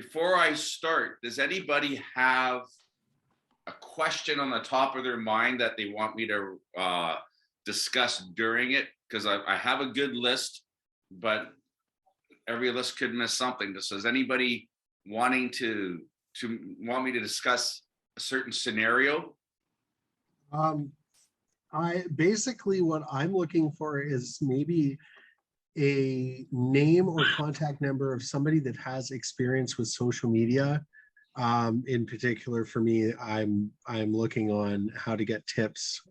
before I start, does anybody have a question on the top of their mind that they want me to discuss during it? Because I have a good list, but every list could miss something. So is anybody wanting to want me to discuss a certain scenario? I basically what I'm looking for is maybe a name or contact number of somebody that has experience with social media. In particular, for me, I'm looking on how to get tips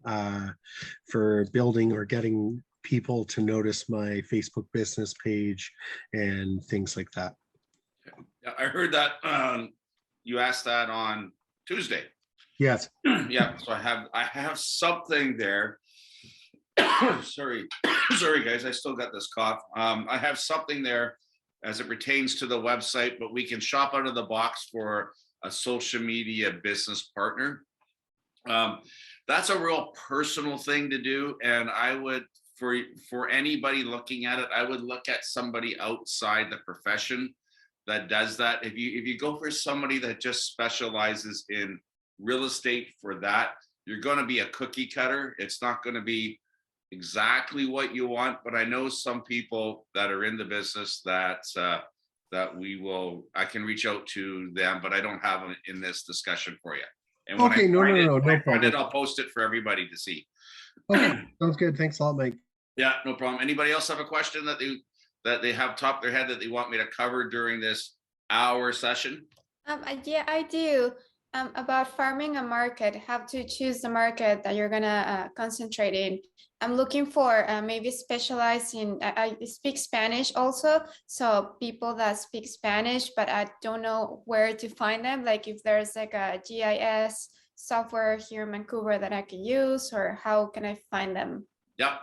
for building or getting people to notice my Facebook business page and things like that. I heard that you asked that on Tuesday. Yes. Yeah, so I have something there. sorry guys, I still got this cough. I have something there as it pertains to the website, but we can shop out of the box for a social media business partner. That's a real personal thing to do, and I would, for anybody looking at it, I would look at somebody outside the profession that does that. If you go for somebody that just specializes in real estate for that, you're going to be a cookie cutter. It's not going to be exactly what you want, but I know some people that are in the business that I can reach out to them, but I don't have them in this discussion for you. And when okay, no problem. I'll post it for everybody to see. Okay, sounds good. Thanks a lot, Mike. Yeah, no problem. Anybody else have a question that they have top of their head that they want me to cover during this hour session? Yeah, I do. About farming a market, how to choose the market that you're gonna concentrate in. I'm looking for maybe specialize in, I speak Spanish also, so people that speak Spanish, but I don't know where to find them, like if there's like a GIS software here in Vancouver that I can use, or how can I find them? Yep.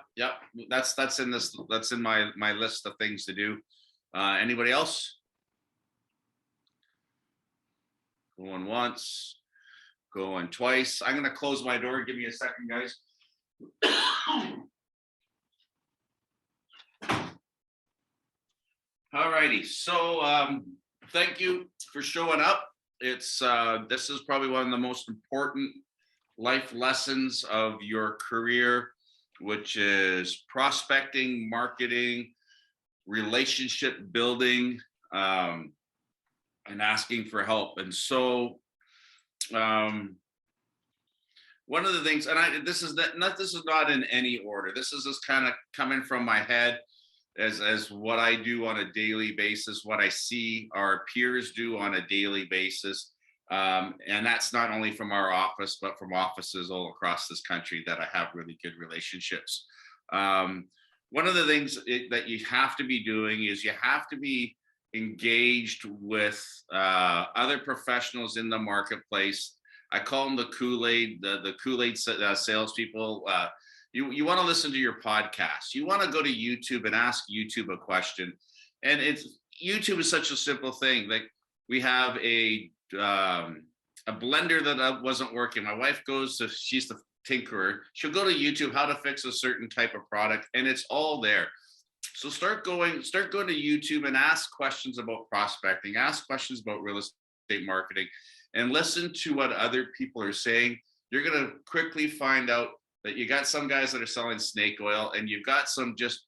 That's in my list of things to do. Anybody else? Going once, going twice. I'm going to close my door. Give me a second, guys. All righty. So thank you for showing up. It's this is probably one of the most important life lessons of your career, which is prospecting, marketing, relationship building, and asking for help. And so one of the things, and this is not in any order, this is just kind of coming from my head as what I do on a daily basis, what I see our peers do on a daily basis, and that's not only from our office but from offices all across this country that I have really good relationships. One of the things that you have to be doing is you have to be engaged with other professionals in the marketplace. I call them the Kool-Aid, the Kool-Aid salespeople. You want to listen to your podcast. You want to go to YouTube and ask YouTube a question. And YouTube is such a simple thing. Like, we have a blender that wasn't working. My wife she's the tinkerer. She'll go to YouTube, how to fix a certain type of product, and it's all there. So start going to YouTube and ask questions about prospecting, ask questions about real estate marketing, and listen to what other people are saying. You're going to quickly find out that you got some guys that are selling snake oil, and you've got some just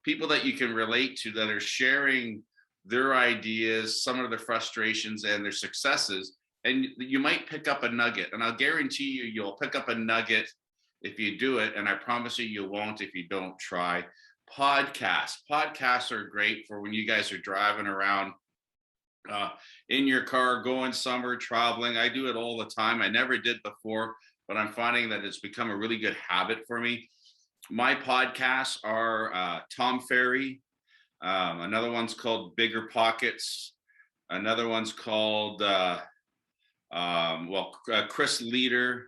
people that you can relate to that are sharing their ideas, some of their frustrations and their successes. And you might pick up a nugget, and I'll guarantee you'll pick up a nugget if you do it. And I promise you won't if you don't try. Podcasts are great for when you guys are driving around in your car, going somewhere, traveling. I do it all the time. I never did before, but I'm finding that it's become a really good habit for me. My podcasts are Tom Ferry. Another one's called Bigger Pockets. Another one's called Chris Leader.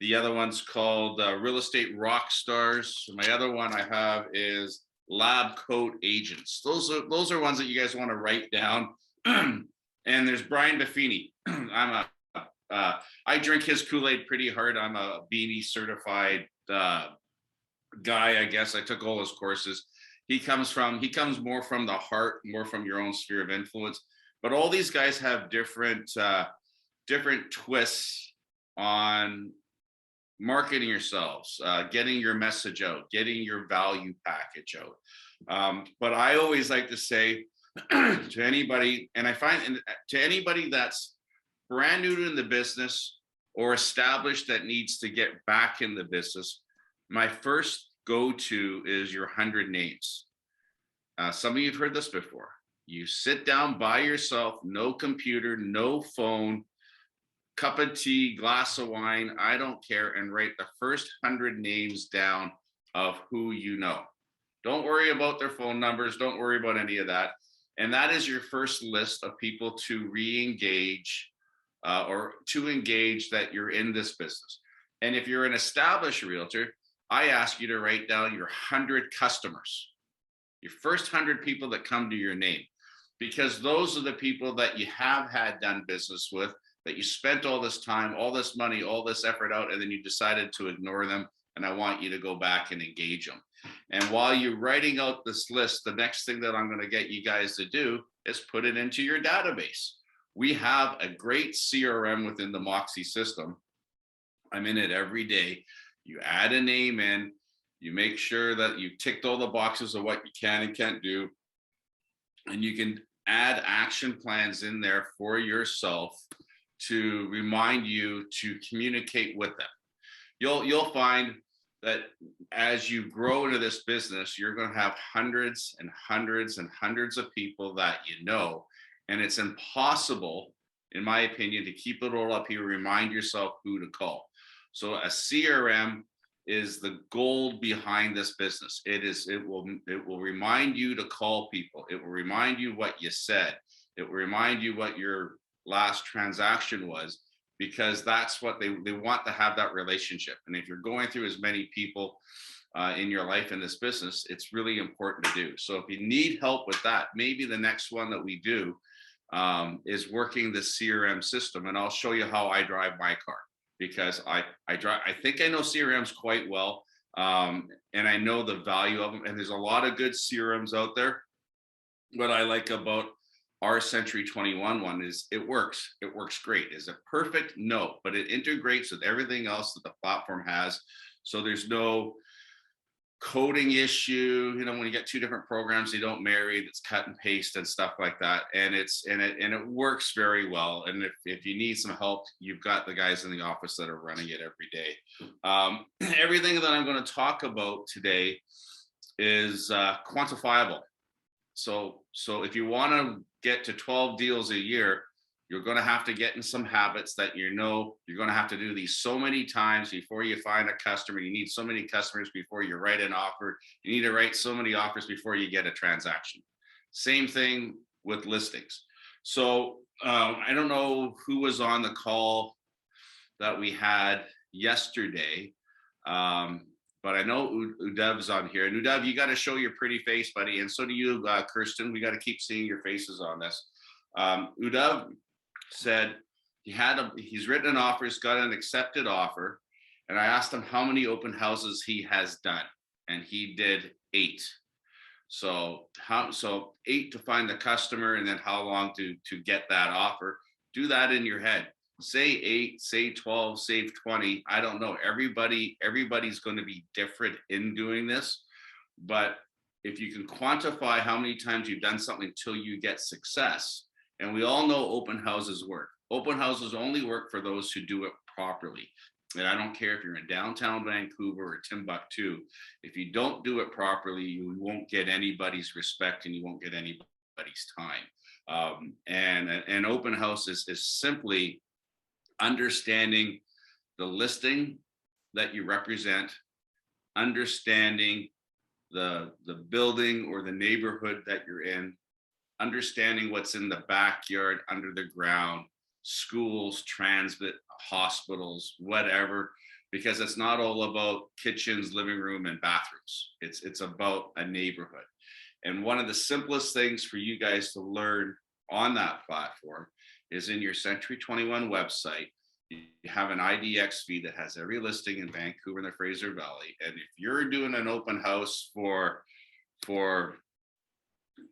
The other one's called Real Estate Rock Stars. My other one I have is Lab Coat Agents. Those are ones that you guys want to write down. And there's Brian Buffini. I drink his Kool-Aid pretty hard. I'm a Beanie certified guy, I guess. I took all his courses. He comes more from the heart, more from your own sphere of influence. But all these guys have different twists on marketing yourselves, getting your message out, getting your value package out. But I always like to say to anybody, and I find to anybody that's brand new in the business or established that needs to get back in the business, my first go-to is your 100 names. Some of you have heard this before. You sit down by yourself, no computer, no phone, cup of tea, glass of wine, I don't care, and write the first 100 names down of who you know. Don't worry about their phone numbers. Don't worry about any of that. And that is your first list of people to re-engage or to engage that you're in this business. And if you're an established realtor, I ask you to write down your 100 customers, your first 100 people that come to your name, because those are the people that you have had done business with, that you spent all this time, all this money, all this effort out, and then you decided to ignore them. And I want you to go back and engage them. And while you're writing out this list, the next thing that I'm going to get you guys to do is put it into your database. We have a great CRM within the Moxie system. I'm in it every day. You add a name in, you make sure that you ticked all the boxes of what you can and can't do. And you can add action plans in there for yourself to remind you to communicate with them. You'll find that as you grow into this business, you're going to have hundreds and hundreds and hundreds of people that you know, and it's impossible, in my opinion, to keep it all up here. Remind yourself who to call. So a CRM is the gold behind this business. It will remind you to call people. It will remind you what you said. It will remind you what your last transaction was, because that's what they want to have, that relationship. And if you're going through as many people in your life in this business, it's really important to do. So if you need help with that, maybe the next one that we do is working the CRM system, and I'll show you how I drive my car, because I think I know CRMs quite well, and I know the value of them. And there's a lot of good CRMs out there. What I like about our Century 21 one is it works great. Is it perfect? No, but it integrates with everything else that the platform has. So there's no coding issue. You know, when you get two different programs, they don't marry, it's cut and paste and stuff like that. And it works very well. And if you need some help, you've got the guys in the office that are running it every day. Everything that I'm going to talk about today is quantifiable. So if you want to get to 12 deals a year, you're going to have to get in some habits that you're going to have to do these so many times before you find a customer. You need so many customers before you write an offer. You need to write so many offers before you get a transaction. Same thing with listings. So I don't know who was on the call that we had yesterday, but I know Udav's on here. And Udav, you got to show your pretty face, buddy. And so do you, Kirsten. We got to keep seeing your faces on this. Udav said he's written an offer, he's got an accepted offer. And I asked him how many open houses he has done. And he did 8. So 8 to find the customer, and then how long to get that offer. Do that in your head. Say 8, say 12, save 20. I don't know. Everybody's going to be different in doing this. But if you can quantify how many times you've done something until you get success, and we all know open houses work. Open houses only work for those who do it properly. And I don't care if you're in downtown Vancouver or Timbuktu. If you don't do it properly, you won't get anybody's respect and you won't get anybody's time. And an open house is simply understanding the listing that you represent, understanding the building or the neighborhood that you're in, understanding what's in the backyard, under the ground, schools, transit, hospitals, whatever, because it's not all about kitchens, living room, and bathrooms. It's about a neighborhood. And one of the simplest things for you guys to learn on that platform is in your Century 21 website. You have an IDX feed that has every listing in Vancouver and the Fraser Valley. And if you're doing an open house for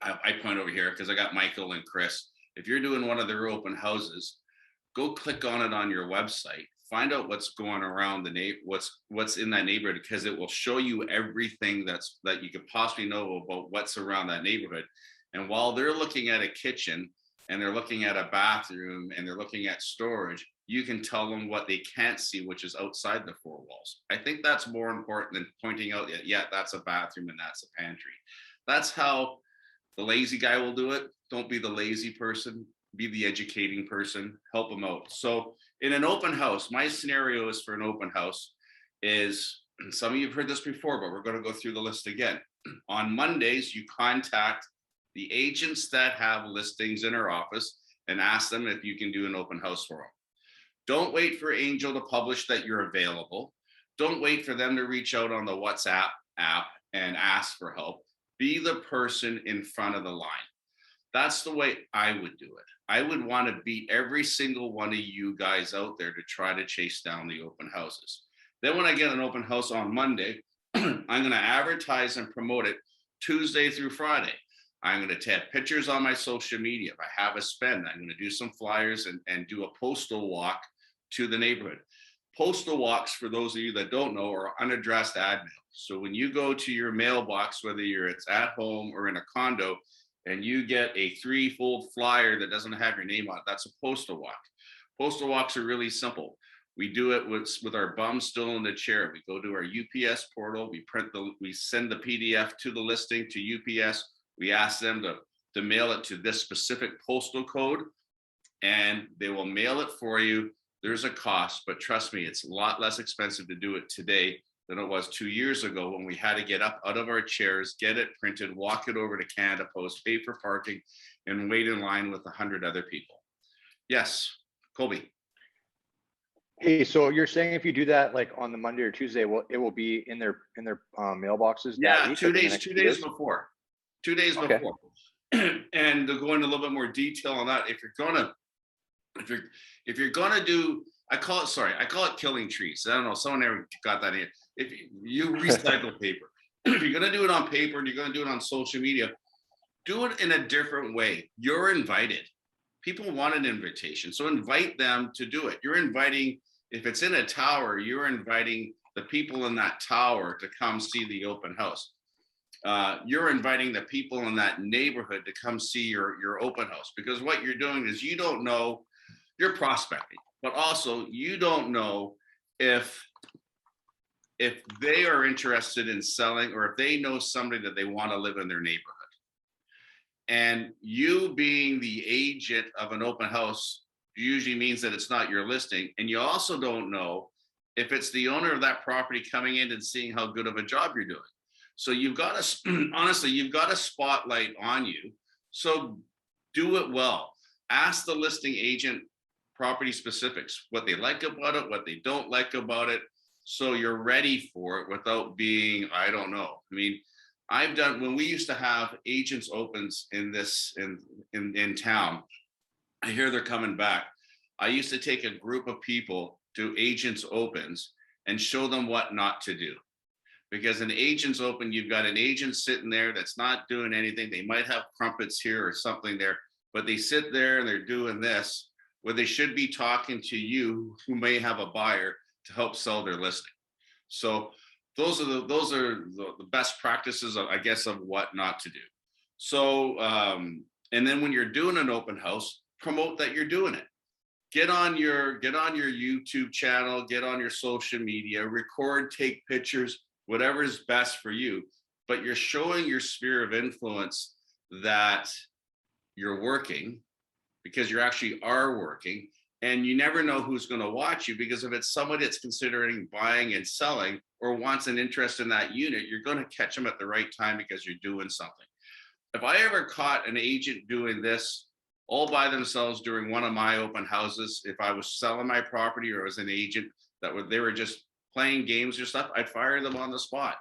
I point over here because I got Michael and Chris. if you're doing one of their open houses, go click on it on your website, find out what's going around the what's in that neighborhood, because it will show you everything that you could possibly know about what's around that neighborhood. And while they're looking at a kitchen and they're looking at a bathroom and they're looking at storage, you can tell them what they can't see, which is outside the four walls. I think that's more important than pointing out that, yeah, that's a bathroom and that's a pantry. That's how the lazy guy will do it. Don't be the lazy person, be the educating person, help them out. So in an open house, my scenario is for an open house is, and some of you have heard this before, but we're going to go through the list again. On Mondays, you contact the agents that have listings in our office and ask them if you can do an open house for them. Don't wait for Angel to publish that you're available. Don't wait for them to reach out on the WhatsApp app and ask for help. Be the person in front of the line. That's the way I would do it. I would want to beat every single one of you guys out there to try to chase down the open houses. Then when I get an open house on Monday, I'm going to advertise and promote it Tuesday through Friday. I'm going to take pictures on my social media. If I have a spend, I'm going to do some flyers and do a postal walk to the neighborhood. Postal walks, for those of you that don't know, are unaddressed ad mail. So when you go to your mailbox, whether it's at home or in a condo, and you get a 3-fold flyer that doesn't have your name on it, that's a postal walk. Postal walks are really simple. We do it with our bum still in the chair. We go to our UPS portal, we send the PDF to the listing to UPS. We ask them to mail it to this specific postal code, and they will mail it for you. There's a cost, but trust me, it's a lot less expensive to do it today than it was 2 years ago when we had to get up out of our chairs, get it printed, walk it over to Canada Post, pay for parking, and wait in line with 100 other people. Yes, Colby. Hey, so you're saying if you do that like on the Monday or Tuesday, it will be in their mailboxes? Yeah, week, 2 like days, 2 days before. 2 days Okay. before. And to go into a little bit more detail on that, if you're gonna do, I call it killing trees. I don't know, someone ever got that in. If you recycle paper, if you're gonna do it on paper and you're gonna do it on social media, do it in a different way. You're invited. People want an invitation, so invite them to do it. You're inviting, if it's in a tower, you're inviting the people in that tower to come see the open house. You're inviting the people in that neighborhood to come see your open house, because what you're doing is you don't know, you're prospecting, but also you don't know if they are interested in selling or if they know somebody that they want to live in their neighborhood. And you being the agent of an open house usually means that it's not your listing. And you also don't know if it's the owner of that property coming in and seeing how good of a job you're doing. So you've got to, honestly, you've got a spotlight on you. So do it well. Ask the listing agent property specifics, what they like about it, what they don't like about it, so you're ready for it without being, I don't know. I mean, I've done, when we used to have agents opens in town, I hear they're coming back. I used to take a group of people to agents opens and show them what not to do. Because an agent's open, you've got an agent sitting there that's not doing anything. They might have crumpets here or something there, but they sit there and they're doing this, where they should be talking to you who may have a buyer to help sell their listing. So those are the best practices of, I guess, of what not to do. So and then when you're doing an open house, promote that you're doing it. Get on your YouTube channel, get on your social media, record, take pictures, whatever is best for you. But you're showing your sphere of influence that you're working, because you actually are working. And you never know who's going to watch you, because if it's someone that's considering buying and selling or wants an interest in that unit, you're going to catch them at the right time because you're doing something. If I ever caught an agent doing this all by themselves during one of my open houses, if I was selling my property or as an agent they were just playing games or stuff, I'd fire them on the spot.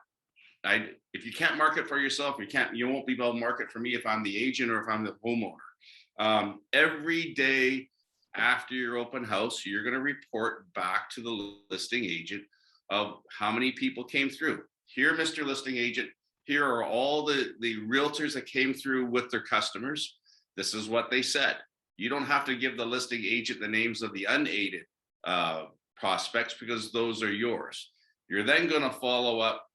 If you can't market for yourself, you won't be able to market for me if I'm the agent or if I'm the homeowner. Every day after your open house, you're going to report back to the listing agent of how many people came through. Here, Mr. Listing Agent, here are all the realtors that came through with their customers. This is what they said. You don't have to give the listing agent the names of the unaided prospects, because those are yours. You're then going to follow up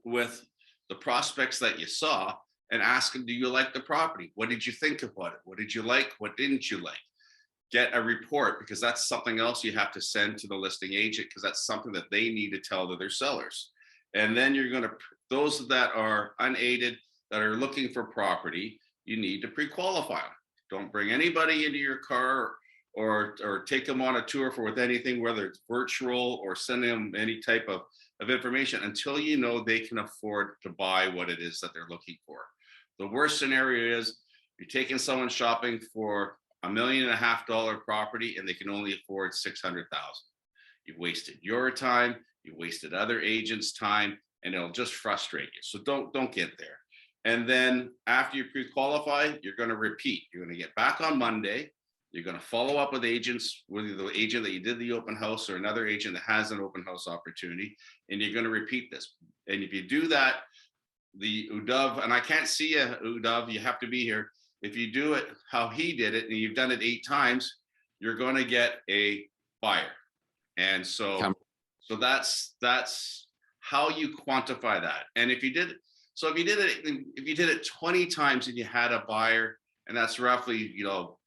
with the prospects that you saw and ask them, do you like the property? What did you think about it? What did you like? What didn't you like? Get a report, because that's something else you have to send to the listing agent, because that's something that they need to tell to their sellers. And then you're going to, those that are unaided, that are looking for property, you need to pre-qualify them. Don't bring anybody into your car or take them on a tour for with anything, whether it's virtual or send them any type of information, until you know they can afford to buy what it is that they're looking for. The worst scenario is you're taking someone shopping for $1.5 million property and they can only afford 600,000. You've wasted your time, you've wasted other agents' time, and it'll just frustrate you. So don't get there. And then after you pre-qualify, you're going to repeat. You're going to get back on Monday. You're going to follow up with agents, whether the agent that you did the open house or another agent that has an open house opportunity, and you're going to repeat this. And if you do that, the UDOV, and I can't see a UDOV, you have to be here. If you do it how he did it, and you've done it 8 times, you're going to get a buyer. And so that's how you quantify that. And if you did, so if you did it 20 times and you had a buyer, and that's roughly, you know,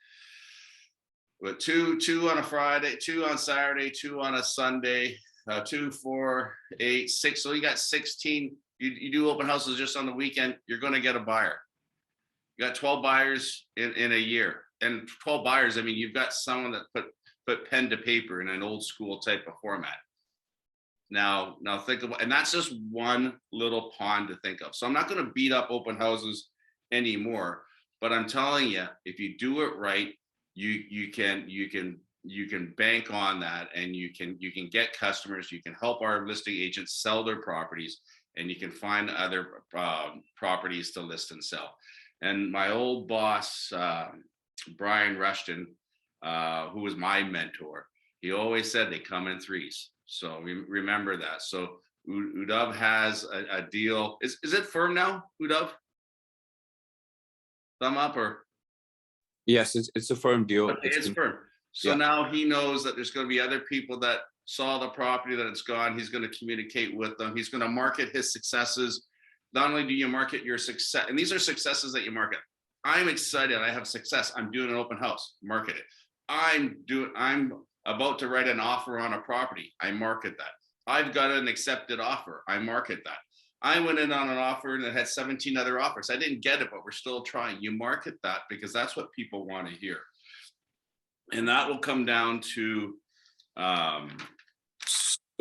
with two on a Friday, 2 on Saturday, 2 on a Sunday, 2, 4, 8, 6. So you got 16. You do open houses just on the weekend, you're going to get a buyer. You got 12 buyers in a year, and 12 buyers. I mean, you've got someone that put pen to paper in an old school type of format. Now think about, and that's just one little pond to think of. So I'm not going to beat up open houses anymore, but I'm telling you, if you do it right, you can bank on that, and you can get customers. You can help our listing agents sell their properties, and you can find other properties to list and sell. And my old boss, Brian Rushton, who was my mentor, he always said they come in 3s. So remember that. So UDOV has a deal. Is it firm now, UDOV? Thumb up or? Yes, it's a firm deal. Okay, it's firm. So now he knows that there's going to be other people that saw the property, that it's gone. He's going to communicate with them. He's going to market his successes. Not only do you market your success, and these are successes that you market. I'm excited. I have success. I'm doing an open house. Market it. I'm about to write an offer on a property. I market that. I've got an accepted offer. I market that. I went in on an offer and it had 17 other offers. I didn't get it, but we're still trying. You market that, because that's what people want to hear. And that will come down to.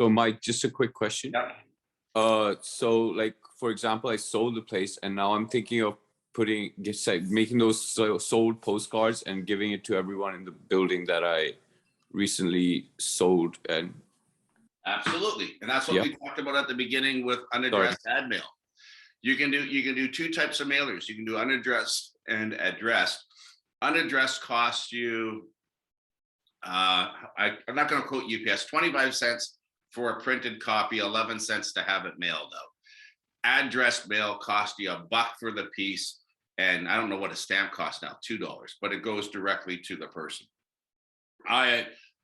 So Mike, just a quick question. Yeah. So like, for example, I sold the place, and now I'm thinking of making those sold postcards and giving it to everyone in the building that I recently sold. And Absolutely. And that's what we talked about at the beginning with unaddressed ad mail. You can do 2 types of mailers. You can do unaddressed and addressed. Unaddressed costs you, I'm not going to quote UPS, 25 cents for a printed copy, 11 cents to have it mailed out. Addressed mail costs you $1 for the piece. And I don't know what a stamp costs now, $2, but it goes directly to the person.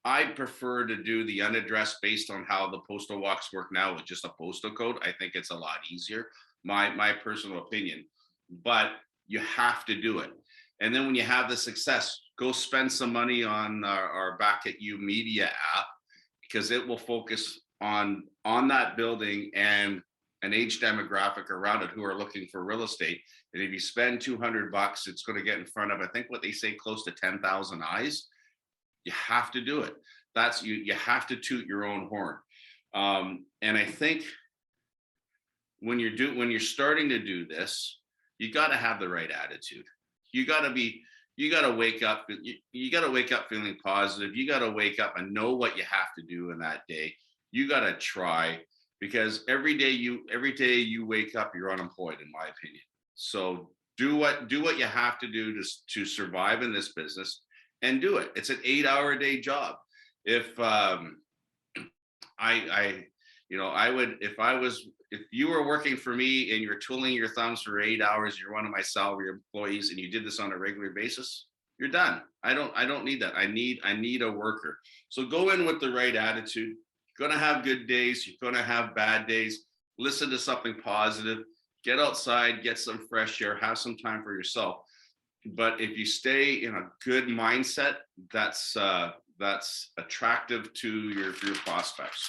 I prefer to do the unaddressed based on how the postal walks work now with just a postal code. I think it's a lot easier, my personal opinion, but you have to do it. And then when you have the success, go spend some money on our Back at You media app, because it will focus on that building and an age demographic around it who are looking for real estate. And if you spend $200, it's going to get in front of, I think what they say, close to 10,000 eyes. You have to do it. That's you have to toot your own horn. And I think when you're starting to do this, you got to have the right attitude. You got to wake up feeling positive. You got to wake up and know what you have to do in that day. You got to try, because every day you wake up, you're unemployed, in my opinion. So do what you have to do to survive in this business, and do it. It's an 8-hour-a-day job. If if you were working for me and you're twiddling your thumbs for 8 hours, you're one of my salary employees, and you did this on a regular basis, you're done. I don't need that. I need a worker. So go in with the right attitude. You're gonna have good days, you're gonna have bad days. Listen to something positive, get outside, get some fresh air, have some time for yourself. But if you stay in a good mindset, that's attractive to your prospects.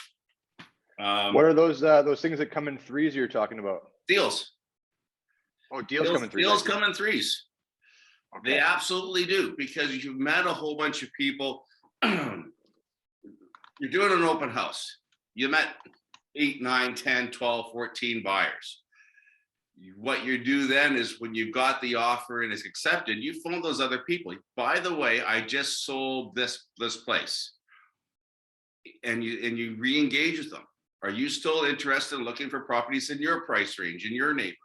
What are those things that come in threes you're talking about? Deals. Oh, deals come in threes. I Deals see. come in threes. Okay. They absolutely do, because you've met a whole bunch of people. You're doing an open house. You met 8, 9, 10, 12, 14 buyers. What you do then is when you got the offer and it's accepted, you phone those other people. By the way, I just sold this place. And you re-engage with them. Are you still interested in looking for properties in your price range, in your neighborhood?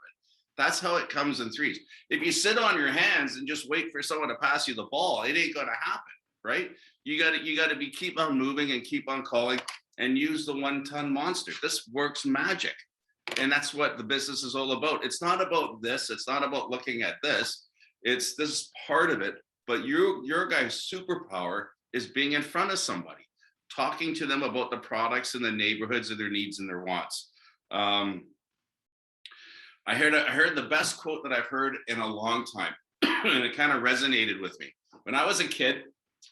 That's how it comes in threes. If you sit on your hands and just wait for someone to pass you the ball, it ain't gonna happen, right? You gotta keep on moving and keep on calling and use the 1-ton monster. This works magic. And that's what the business is all about. It's not about this. It's not about looking at this. It's this part of it. But your guy's superpower is being in front of somebody, talking to them about the products and the neighborhoods and their needs and their wants. I heard the best quote that I've heard in a long time, and it kind of resonated with me. When I was a kid,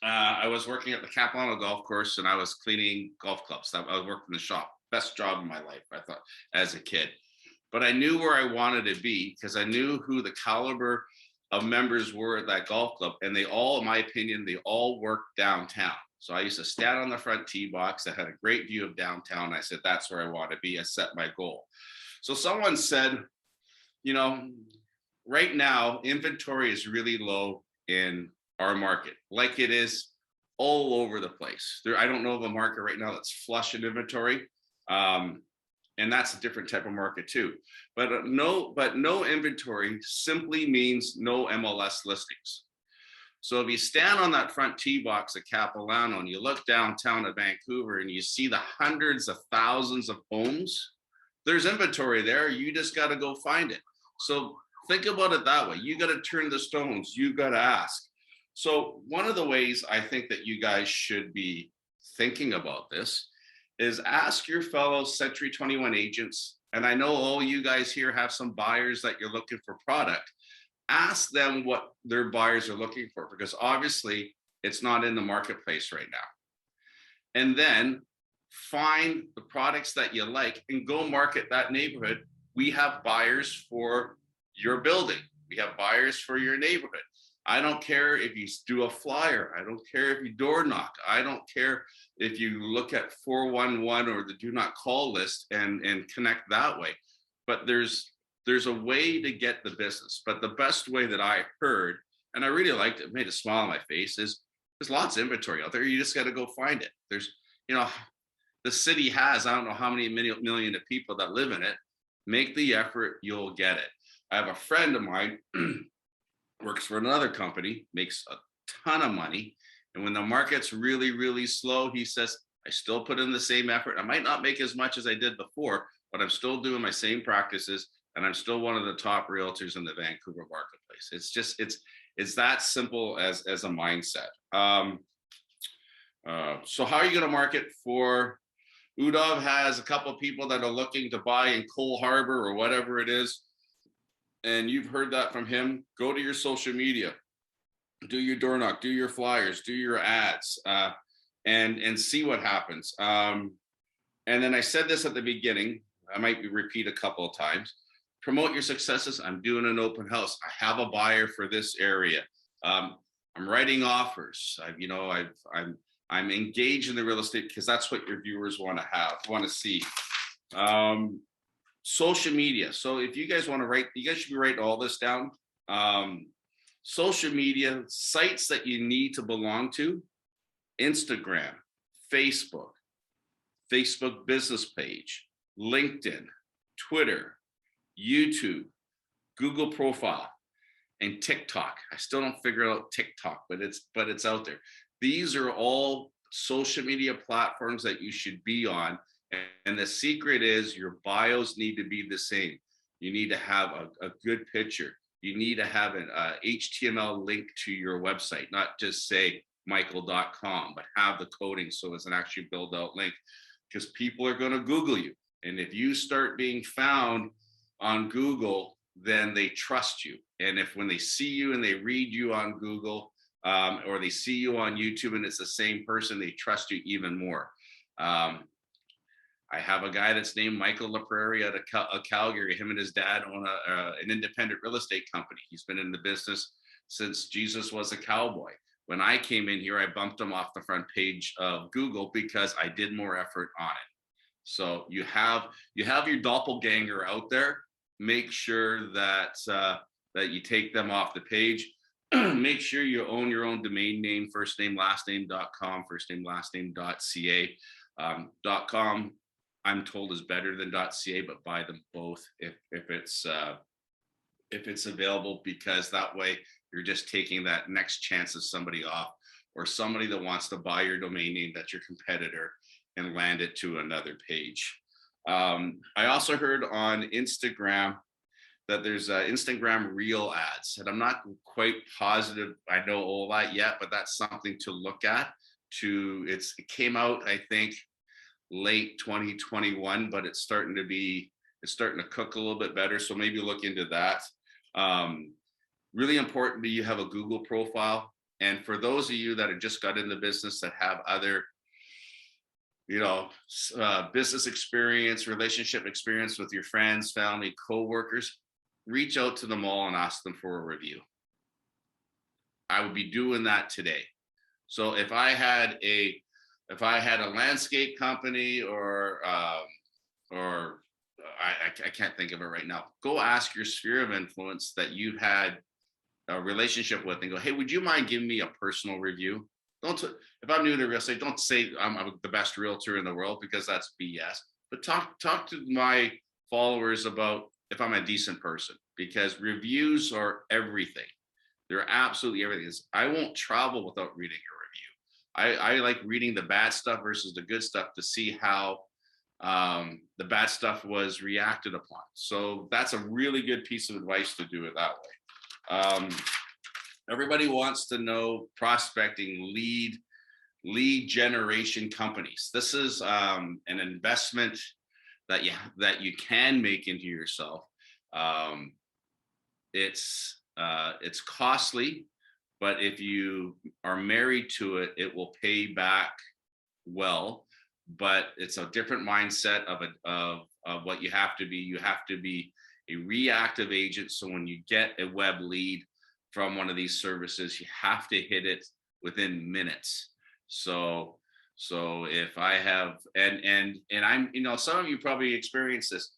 I was working at the Capilano golf course, and I was cleaning golf clubs. I was working in the shop. Best job in my life, I thought, as a kid. But I knew where I wanted to be because I knew who the caliber of members were at that golf club, and they all, in my opinion, they all worked downtown. So I used to stand on the front tee box that had a great view of downtown. I said, that's where I want to be. I set my goal. So someone said, you know, right now, inventory is really low in our market, like it is all over the place. I don't know of a market right now that's flush in inventory. And that's a different type of market too. But no inventory simply means no MLS listings. So if you stand on that front tee box at Capilano and you look downtown at Vancouver and you see the hundreds of thousands of homes, there's inventory there. You just got to go find it. So think about it that way. You got to turn the stones. You got to ask. So one of the ways I think that you guys should be thinking about this is ask your fellow Century 21 agents. And I know all you guys here have some buyers that you're looking for product. Ask them what their buyers are looking for, because obviously it's not in the marketplace right now. And then find the products that you like and go market that neighborhood. We have buyers for your building. We have buyers for your neighborhood. I don't care if you do a flyer. I don't care if you door knock. I don't care if you look at 411 or the do not call list and connect that way. But there's a way to get the business. But the best way that I heard, and I really liked it, made a smile on my face, is there's lots of inventory out there. You just got to go find it. There's, you know, the city has, I don't know how many million of people that live in it. Make the effort, you'll get it. I have a friend of mine, works for another company, makes a ton of money. And when the market's really, really slow, he says, I still put in the same effort. I might not make as much as I did before, but I'm still doing my same practices. And I'm still one of the top realtors in the Vancouver marketplace. It's just, it's that simple as a mindset. So how are you going to market for? Udav has a couple of people that are looking to buy in Cole Harbor or whatever it is. And you've heard that from him. Go to your social media, do your door knock, do your flyers, do your ads, and see what happens. And then I said this at the beginning, I might repeat a couple of times. Promote your successes. I'm doing an open house. I have a buyer for this area. I'm writing offers. I'm engaged in the real estate because that's what your viewers want to see. Social media. So if you guys want to write, you guys should be writing all this down. Social media, sites that you need to belong to: Instagram, Facebook business page, LinkedIn, Twitter, YouTube, Google profile, and TikTok. I still don't figure out TikTok, but it's out there. These are all social media platforms that you should be on. And the secret is your bios need to be the same. You need to have a good picture. you need to have an HTML link to your website, not just say michael.com, but have the coding so it's an actually built out link, because people are going to Google you. And if you start being found on Google, then they trust you. And if when they see you and they read you on Google, or they see you on YouTube and it's the same person, they trust you even more. I have a guy that's named Michael La Prairie out of Calgary. Him and his dad own an independent real estate company. He's been in the business since Jesus was a cowboy. When I came in here, I bumped him off the front page of Google because I did more effort on it. So you have your doppelganger out there. Make sure that that you take them off the page. Make sure you own your own domain name, firstnamelastname.com, firstnamelastname.ca. .com, I'm told, is better than .ca, but buy them both if it's available, because that way you're just taking that next chance of somebody off, or somebody that wants to buy your domain name that's your competitor and land it to another page. I also heard on Instagram that there's Instagram reel ads, and I'm not quite positive I know all that yet, but that's something to look at. It came out, I think, late 2021, but it's starting to cook a little bit better. So maybe look into that. Really important that you have a Google profile. And for those of you that have just got into business that have other, business experience, relationship experience with your friends, family, coworkers, reach out to them all and ask them for a review. I would be doing that today. So if I had a landscape company or I can't think of it right now, go ask your sphere of influence that you've had a relationship with and go, hey, would you mind giving me a personal review? If I'm new to real estate, don't say I'm the best realtor in the world, because that's BS. But talk to my followers about if I'm a decent person, because reviews are everything. They're absolutely everything. I won't travel without reading a review. I like reading the bad stuff versus the good stuff to see how the bad stuff was reacted upon. So that's a really good piece of advice to do it that way. Everybody wants to know prospecting, lead generation companies. This is an investment that you can make into yourself. It's costly, but if you are married to it, it will pay back well. But it's a different mindset of what you have to be. You have to be a reactive agent. So when you get a web lead from one of these services, you have to hit it within minutes. So if I have, and I'm, some of you probably experience this.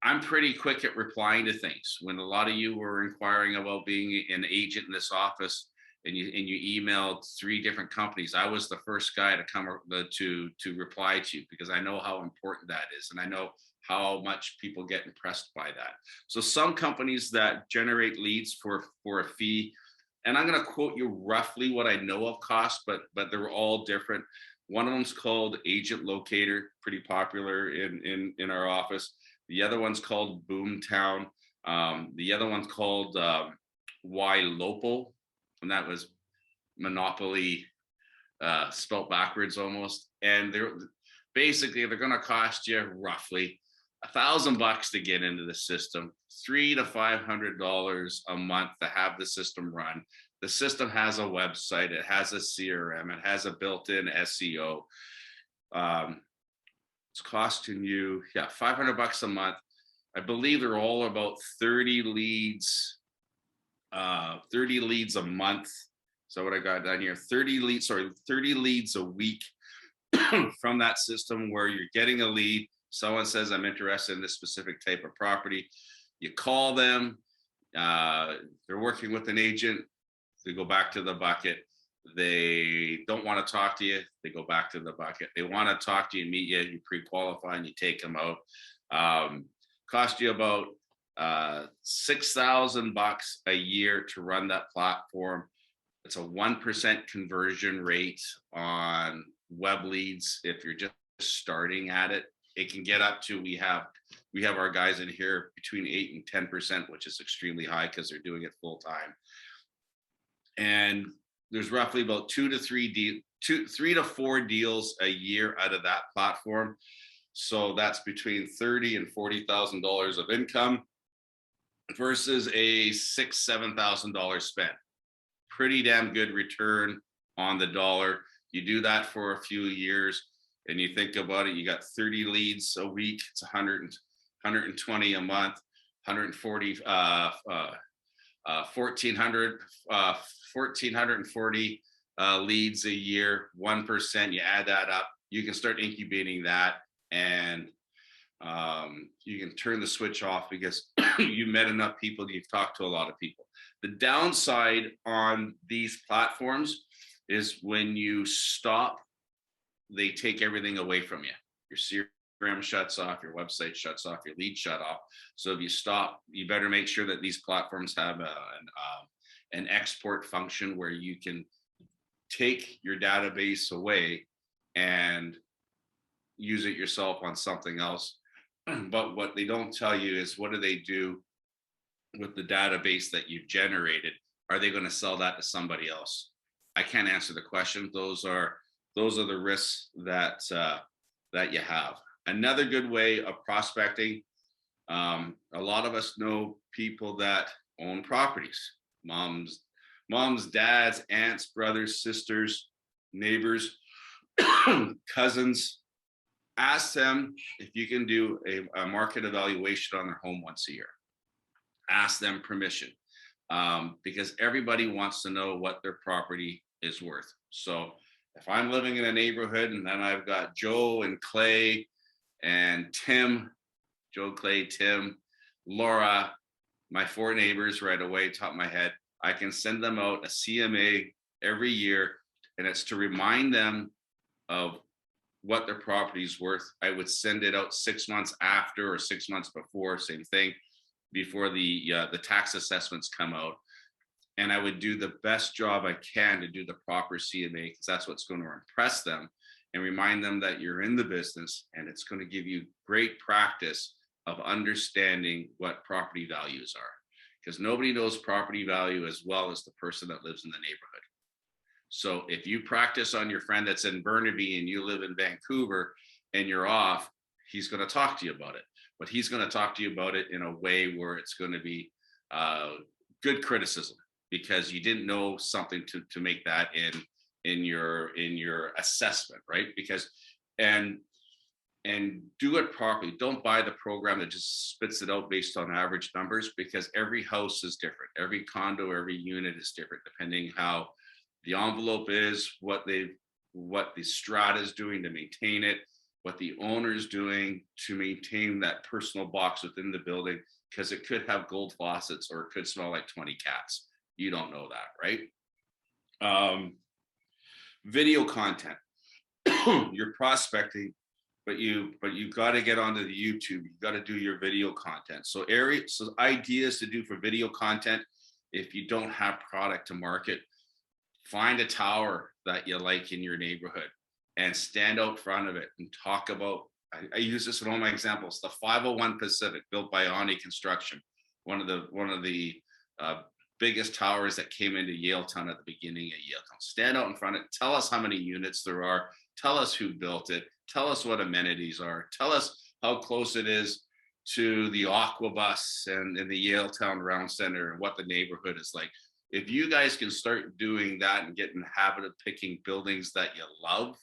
I'm pretty quick at replying to things. When a lot of you were inquiring about being an agent in this office, and you emailed 3 different companies, I was the first guy to come to reply to you, because I know how important that is, and I know how much people get impressed by that. So some companies that generate leads for a fee, and I'm going to quote you roughly what I know of cost, but they're all different. One of them's called Agent Locator, pretty popular in our office. The other one's called Boomtown. The other one's called Ylopo, and that was Monopoly spelt backwards almost. And they're going to cost you roughly $1,000 to get into the system, $300 to $500 a month to have the system run. The system has a website, it has a CRM, it has a built-in SEO. It's costing you, $500 a month. I believe they're all about 30 leads a month. So what I got down here, 30 leads a week from that system, where you're getting a lead. Someone says, I'm interested in this specific type of property. You call them, they're working with an agent, they go back to the bucket. They don't want to talk to you, they go back to the bucket. They want to talk to you and meet you, you pre-qualify and you take them out. Cost you about $6,000 a year to run that platform. It's a 1% conversion rate on web leads if you're just starting at it. It can get up to, we have we have our guys in here between 8 and 10%, which is extremely high because they're doing it full time. And there's roughly about 3 to 4 deals a year out of that platform. So that's between $30,000 and $40,000 of income versus a $6,000-7,000 spend. Pretty damn good return on the dollar. You do that for a few years and you think about it, you got 30 leads a week, it's 120 a month, 140, 1,440 leads a year, 1%, you add that up, you can start incubating that, and you can turn the switch off because you met enough people, you've talked to a lot of people. The downside on these platforms is when you stop, they take everything away from you. Your CRM shuts off, your website shuts off, your lead shut off. So if you stop, you better make sure that these platforms have an export function where you can take your database away and use it yourself on something else. But what they don't tell you is, what do they do with the database that you've generated? Are they going to sell that to somebody else? I can't answer the question. Those are the risks that that you have. Another good way of prospecting, a lot of us know people that own properties, moms, dads, aunts, brothers, sisters, neighbors, cousins. Ask them if you can do a market evaluation on their home once a year. Ask them permission, because everybody wants to know what their property is worth. So if I'm living in a neighborhood and then I've got Joe and Clay and Tim, Joe, Clay, Tim, Laura, my 4 neighbors right away, top of my head, I can send them out a CMA every year, and it's to remind them of what their property is worth. I would send it out 6 months after or 6 months before, same thing, before the tax assessments come out. And I would do the best job I can to do the proper CMA, because that's what's going to impress them and remind them that you're in the business, and it's going to give you great practice of understanding what property values are, because nobody knows property value as well as the person that lives in the neighborhood. So if you practice on your friend that's in Burnaby and you live in Vancouver and you're off, he's going to talk to you about it, but he's going to talk to you about it in a way where it's going to be good criticism, because you didn't know something to make that in your assessment, right? Because and do it properly. Don't buy the program that just spits it out based on average numbers, because every house is different. Every condo, every unit is different, depending how the envelope is, what the strata is doing to maintain it, what the owner is doing to maintain that personal box within the building, because it could have gold faucets or it could smell like 20 cats. You don't know that, right? Video content. You're prospecting, but you got to get onto the YouTube. You got to do your video content. So ideas to do for video content. If you don't have product to market, find a tower that you like in your neighborhood and stand out front of it and talk about. I use this in all my examples. The 501 Pacific, built by Ani Construction, one of the biggest towers that came into Yaletown at the beginning of Yaletown. Stand out in front of it. Tell us how many units there are. Tell us who built it. Tell us what amenities are. Tell us how close it is to the Aquabus and the Yaletown Round Center and what the neighborhood is like. If you guys can start doing that and get in the habit of picking buildings that you love,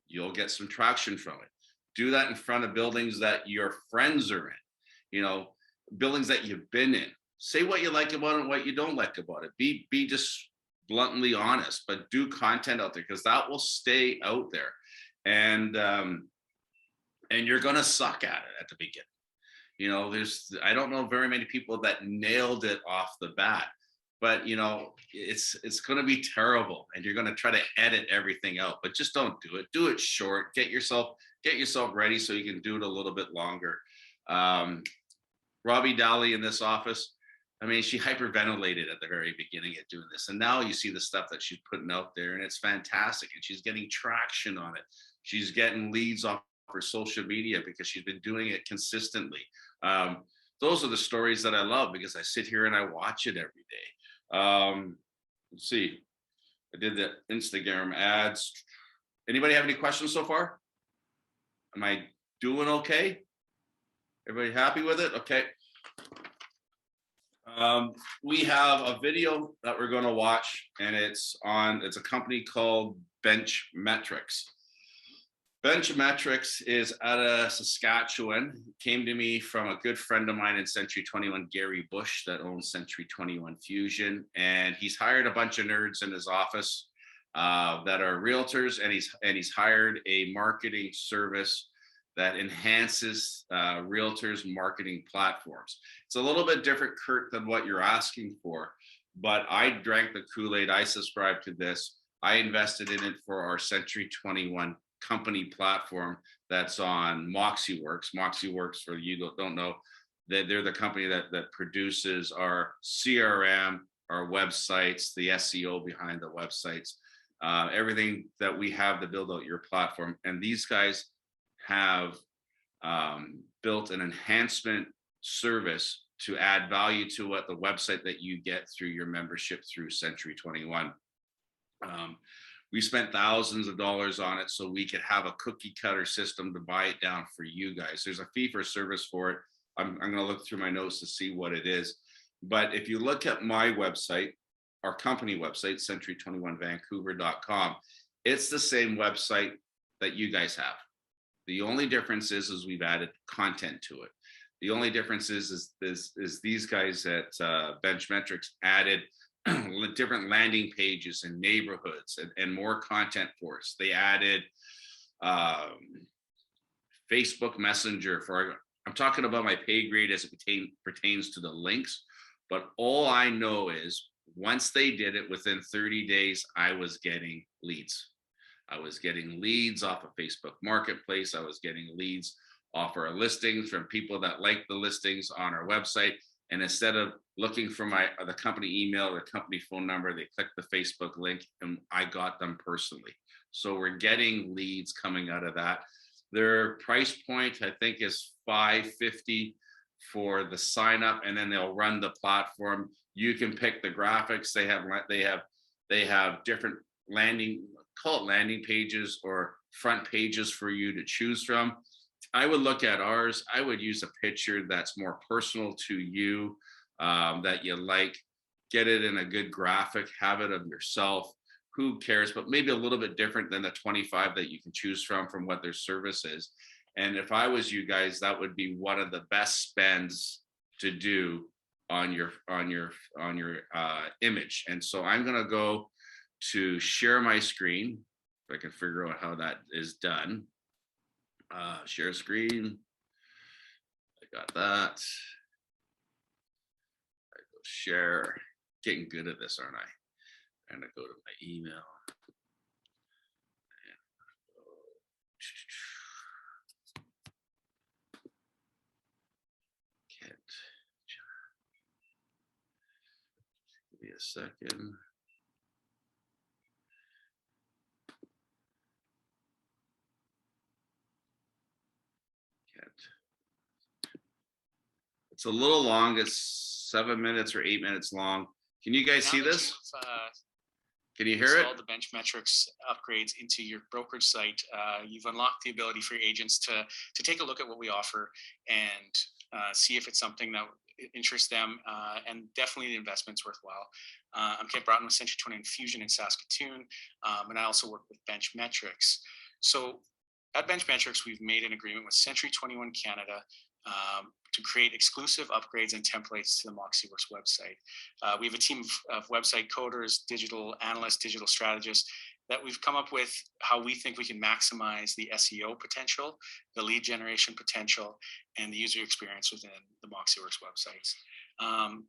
you'll get some traction from it. Do that in front of buildings that your friends are in, buildings that you've been in. Say what you like about it and what you don't like about it. Be just bluntly honest, but do content out there, because that will stay out there. And you're going to suck at it at the beginning. I don't know very many people that nailed it off the bat, but it's going to be terrible, and you're going to try to edit everything out, but just don't do it. Do it short. Get yourself ready so you can do it a little bit longer. Robbie Daly in this office, I mean, she hyperventilated at the very beginning at doing this, and now you see the stuff that she's putting out there, and it's fantastic, and she's getting traction on it. She's getting leads off for social media because she's been doing it consistently. Those are the stories that I love because I sit here and I watch it every day. Let's see. I did the Instagram ads. Anybody have any questions so far? Am I doing okay? Everybody happy with it? Okay. We have a video that we're going to watch, and it's a company called Benchmetrics. Benchmetrics is out of Saskatchewan. It came to me from a good friend of mine in Century 21, Gary Bush, that owns Century 21 Fusion. And he's hired a bunch of nerds in his office that are realtors, and he's hired a marketing service that enhances realtors' marketing platforms. It's a little bit different, Kurt, than what you're asking for, but I drank the Kool-Aid. I subscribed to this. I invested in it for our Century 21 company platform that's on MoxieWorks. MoxieWorks, for you that don't know, they're the company that produces our CRM, our websites, the SEO behind the websites, everything that we have to build out your platform. And these guys have built an enhancement service to add value to what the website that you get through your membership through Century 21. We spent thousands of dollars on it so we could have a cookie cutter system to buy it down for you guys. There's a fee for service for it. I'm going to look through my notes to see what it is. But if you look at my website, our company website, century21vancouver.com, it's the same website that you guys have. The only difference is we've added content to it. The only difference is these guys at Benchmetrics added different landing pages and neighborhoods and more content for us. They added Facebook Messenger I'm talking about my pay grade as it pertains to the links, but all I know is once they did it, within 30 days, I was getting leads. I was getting leads off of Facebook Marketplace. I was getting leads off our listings from people that like the listings on our website. And instead of looking for the company email, the company phone number, they click the Facebook link and I got them personally. So we're getting leads coming out of that. Their price point, I think, is $550 for the sign up, and then they'll run the platform. You can pick the graphics. They have different landing pages or front pages for you to choose from. I would look at ours. I would use a picture that's more personal to you, that you like. Get it in a good graphic, have it of yourself. Who cares? But maybe a little bit different than the 25 that you can choose from what their service is. And if I was you guys, that would be one of the best spends to do on your image. And so I'm going to go to share my screen. If I can figure out how that is done. Share screen. I got that. I go share. Getting good at this, aren't I? I'm gonna go to my email. Kent. Give me a second. It's a little long. It's 7 minutes or 8 minutes long. Can you guys see this? Can you hear it? All the Benchmetrics upgrades into your brokerage site. You've unlocked the ability for your agents to take a look at what we offer and see if it's something that interests them, and definitely the investment's worthwhile. I'm Kent Broughton with Century 21 Fusion in Saskatoon, and I also work with Benchmetrics. So at Benchmetrics, we've made an agreement with Century 21 Canada to create exclusive upgrades and templates to the MoxieWorks website. We have a team of website coders, digital analysts, digital strategists that we've come up with how we think we can maximize the SEO potential, the lead generation potential, and the user experience within the MoxieWorks websites.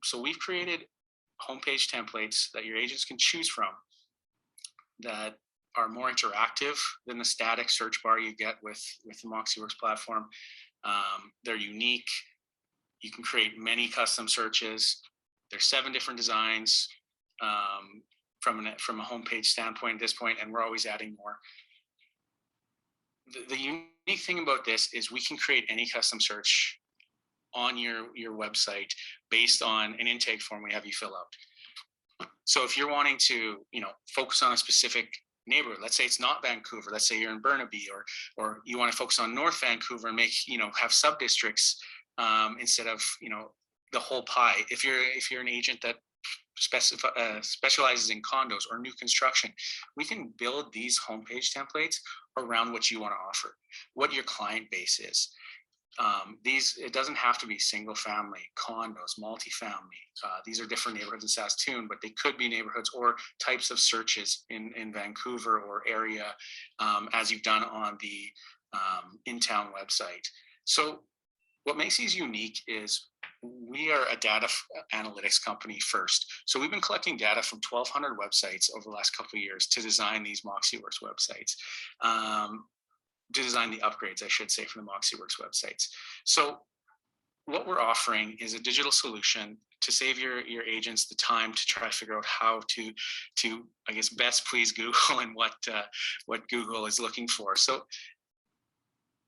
So we've created homepage templates that your agents can choose from that are more interactive than the static search bar you get with the MoxieWorks platform. They're unique. You can create many custom searches. There's 7 different designs from a homepage standpoint at this point, and we're always adding more. The unique thing about this is we can create any custom search on your website based on an intake form we have you fill out. So if you're wanting to, focus on a specific neighborhood, let's say it's not Vancouver, let's say you're in Burnaby, or you want to focus on North Vancouver and make, have sub districts instead of, the whole pie. If you're an agent that specializes in condos or new construction, we can build these homepage templates around what you want to offer, what your client base is. It doesn't have to be single family, condos, multifamily. These are different neighborhoods in Saskatoon, but they could be neighborhoods or types of searches in Vancouver or area, as you've done on the in-town website. So what makes these unique is we are a data analytics company first. So we've been collecting data from 1,200 websites over the last couple of years to design these MoxieWorks websites. To design the upgrades, I should say, for the MoxieWorks websites. So what we're offering is a digital solution to save your agents the time to try to figure out how to I guess, best please Google and what Google is looking for. So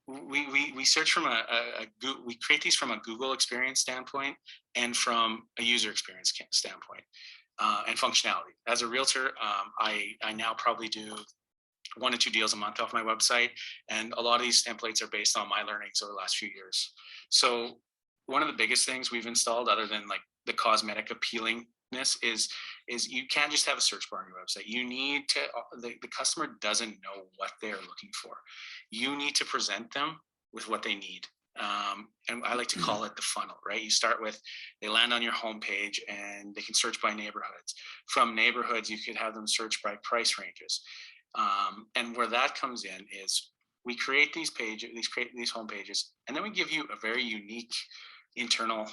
we search from we create these from a Google experience standpoint and from a user experience standpoint and functionality. As a realtor, I now probably do 1 to 2 deals a month off my website. And a lot of these templates are based on my learnings over the last few years. So one of the biggest things we've installed, other than like the cosmetic appealingness, is you can't just have a search bar on your website. You need to, the customer doesn't know what they're looking for. You need to present them with what they need. And I like to call it the funnel, right? You start with, they land on your homepage and they can search by neighborhoods. From neighborhoods, you could have them search by price ranges. And where that comes in is we create these pages, these home pages, and then we give you a very unique internal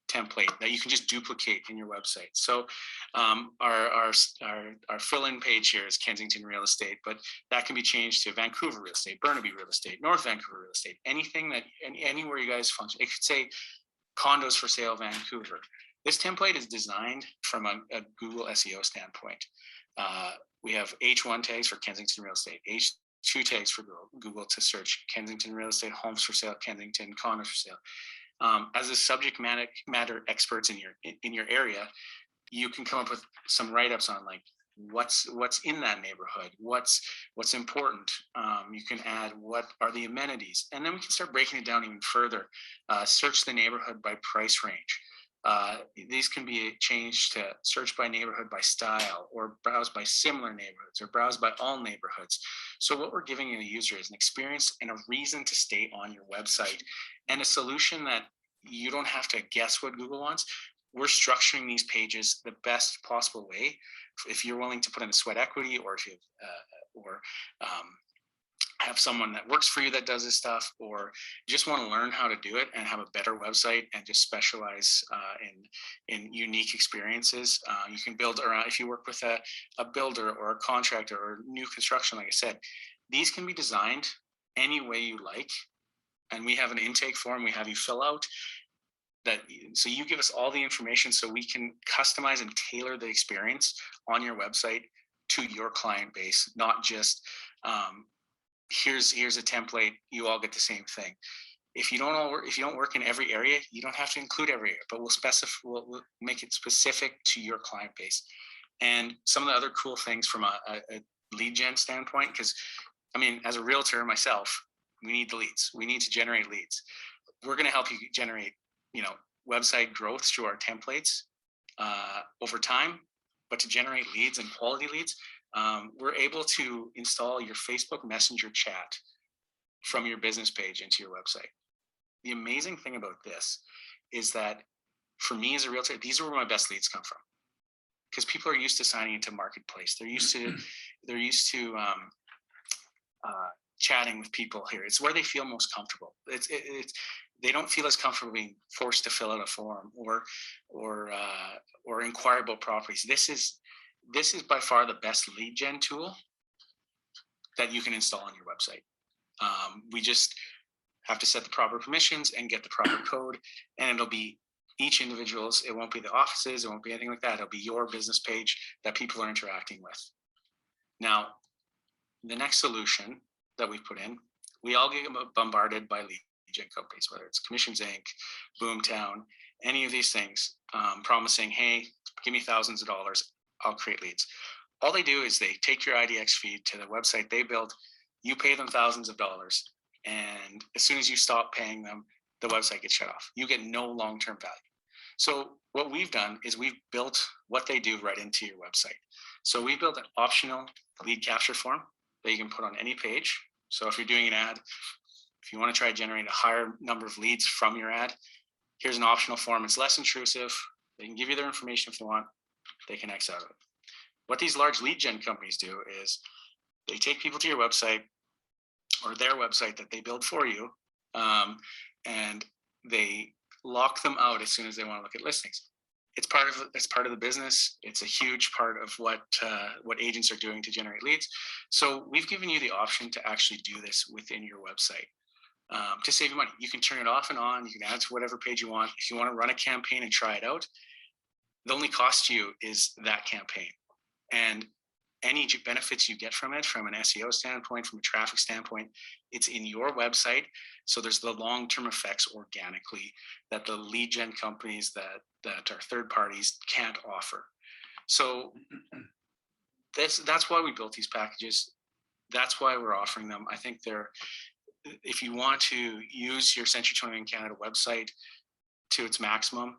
template that you can just duplicate in your website. So our fill-in page here is Kensington Real Estate, but that can be changed to Vancouver Real Estate, Burnaby Real Estate, North Vancouver Real Estate, anything that anywhere you guys function. It could say condos for sale Vancouver. This template is designed from a Google SEO standpoint. We have H1 tags for Kensington Real Estate, H2 tags for Google to search Kensington Real Estate, homes for sale, Kensington, condos for sale. As a subject matter experts in your area, you can come up with some write-ups on like what's in that neighborhood, what's important. You can add what are the amenities, and then we can start breaking it down even further. Search the neighborhood by price range. These can be changed to search by neighborhood by style, or browse by similar neighborhoods, or browse by all neighborhoods. So what we're giving the user is an experience and a reason to stay on your website, and a solution that you don't have to guess what Google wants. We're structuring these pages the best possible way. If you're willing to put in the sweat equity, or if you have someone that works for you that does this stuff, or you just want to learn how to do it and have a better website and just specialize in unique experiences, you can build around. If you work with a builder or a contractor or new construction, like I said, these can be designed any way you like. And we have an intake form we have you fill out. So you give us all the information so we can customize and tailor the experience on your website to your client base, not just here's a template, you all get the same thing. If you don't work in every area, you don't have to include every area, but we'll make it specific to your client base. And some of the other cool things from a lead gen standpoint, because I mean, as a realtor myself, we need the leads. We need to generate leads. We're going to help you generate, website growth through our templates over time. But to generate leads and quality leads, we're able to install your Facebook Messenger chat from your business page into your website. The amazing thing about this is that for me as a realtor, these are where my best leads come from, because people are used to signing into Marketplace. They're used to chatting with people here. It's where they feel most comfortable. They don't feel as comfortable being forced to fill out a form or inquire about properties. This is by far the best lead gen tool that you can install on your website. We just have to set the proper permissions and get the proper code, and it'll be each individual's. It won't be the offices. It won't be anything like that. It'll be your business page that people are interacting with. Now, the next solution that we've put in we all get bombarded by lead gen companies, whether it's Commissions Inc., Boomtown, any of these things, promising, hey, give me thousands of dollars, I'll create leads. All they do is they take your IDX feed to the website they built, you pay them thousands of dollars, and as soon as you stop paying them, the website gets shut off. You get no long-term value. So what we've done is we've built what they do right into your website. So we built an optional lead capture form that you can put on any page. So if you're doing an ad, if you want to try to generate a higher number of leads from your ad, here's an optional form. It's less intrusive. They can give you their information if they want. They can X out of it. What these large lead gen companies do is they take people to your website or their website that they build for you, and they lock them out as soon as they want to look at listings. It's part of the business. It's a huge part of what agents are doing to generate leads. So we've given you the option to actually do this within your website. To save you money, you can turn it off and on. You can add to whatever page you want. If you want to run a campaign and try it out, the only cost to you is that campaign. And any benefits you get from it, from an SEO standpoint, from a traffic standpoint, it's in your website. So there's the long-term effects organically that the lead gen companies that are third parties can't offer. So that's why we built these packages. That's why we're offering them. I think if you want to use your Century 21 Canada website to its maximum,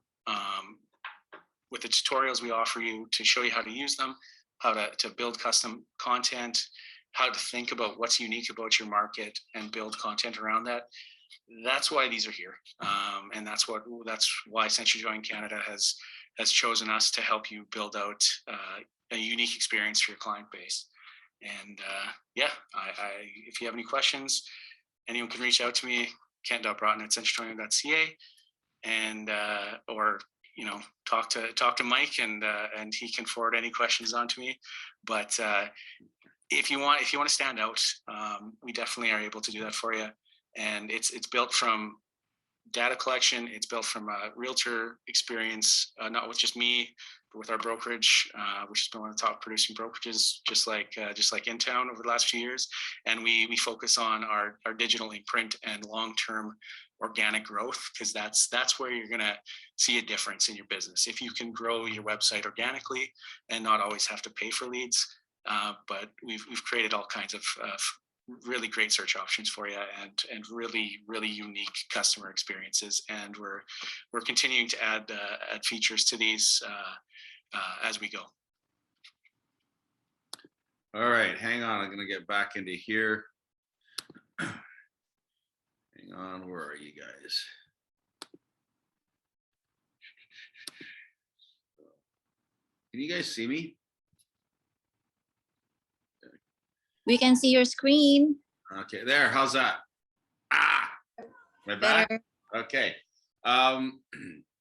with the tutorials we offer you to show you how to use them, how to build custom content, how to think about what's unique about your market and build content around that. That's why these are here. And that's why Century 21 Canada has chosen us to help you build out a unique experience for your client base. And if you have any questions, anyone can reach out to me, kent.broughton@century21.ca, and or talk to Mike, and he can forward any questions on to me. But if you want to stand out, we definitely are able to do that for you. And it's built from data collection. It's built from a realtor experience, not with just me, but with our brokerage, which has been one of the top producing brokerages, just like in town over the last few years. And we focus on our digital imprint and long-term organic growth, because that's where you're going to see a difference in your business. If you can grow your website organically and not always have to pay for leads, but we've created all kinds of really great search options for you, and really unique customer experiences. And we're continuing to add features to these as we go. All right, hang on. I'm going to get back into here. Hang on, where are you guys? Can you guys see me? We can see your screen. Okay, there. How's that? My back. Better. Okay.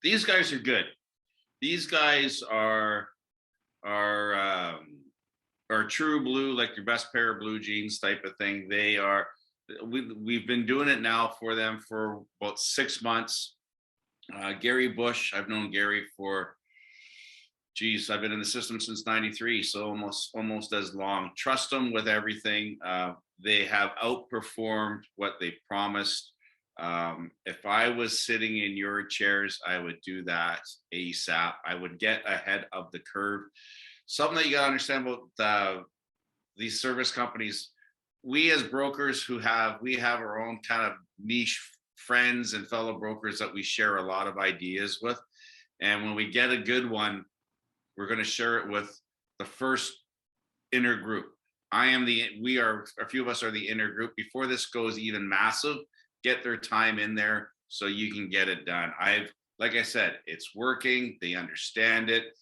These guys are good. These guys are true blue, like your best pair of blue jeans type of thing. They are. We've been doing it now for them for about 6 months. Gary Bush, I've known Gary for, I've been in the system since '93, so almost as long. Trust them with everything. They have outperformed what they promised. If I was sitting in your chairs, I would do that ASAP. I would get ahead of the curve. Something that you got to understand about these service companies, we as brokers we have our own kind of niche friends and fellow brokers that we share a lot of ideas with. And when we get a good one, we're going to share it with the first inner group. A few of us are the inner group. Before this goes even massive, get their time in there so you can get it done. Like I said, it's working. They understand it.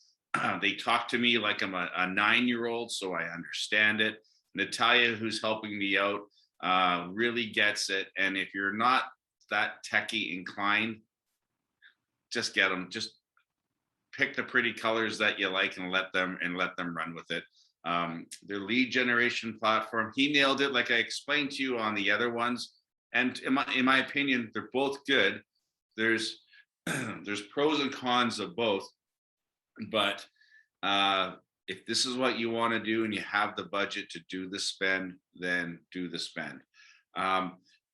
They talk to me like I'm a 9-year-old, so I understand it. Natalia, who's helping me out, really gets it. And if you're not that techie inclined, just get them. Just pick the pretty colors that you like and let them run with it. Their lead generation platform, he nailed it, like I explained to you on the other ones. And in my opinion, they're both good. There's pros and cons of both, but if this is what you want to do and you have the budget to do the spend, then do the spend.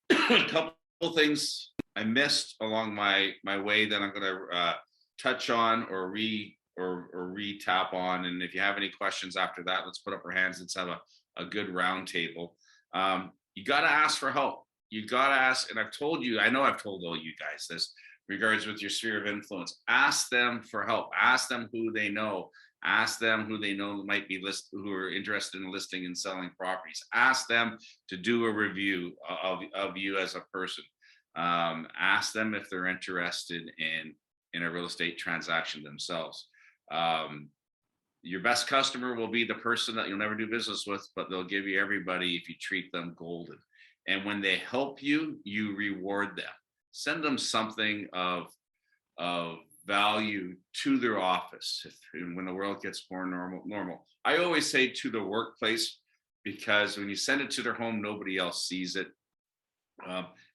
A couple things I missed along my way that I'm going to touch on or re-tap on. And if you have any questions after that, let's put up our hands. Let's have a good round table. You got to ask for help. You got to ask, and I've told you, I know I've told all you guys this, regards with your sphere of influence. Ask them for help. Ask them who they know. Ask them who they know might be who are interested in listing and selling properties. Ask them to do a review of you as a person. Ask them if they're interested in a real estate transaction themselves. Your best customer will be the person that you'll never do business with, but they'll give you everybody if you treat them golden. And when they help you, you reward them. Send them something of value to their office when the world gets more normal. I always say to the workplace, because when you send it to their home, nobody else sees it.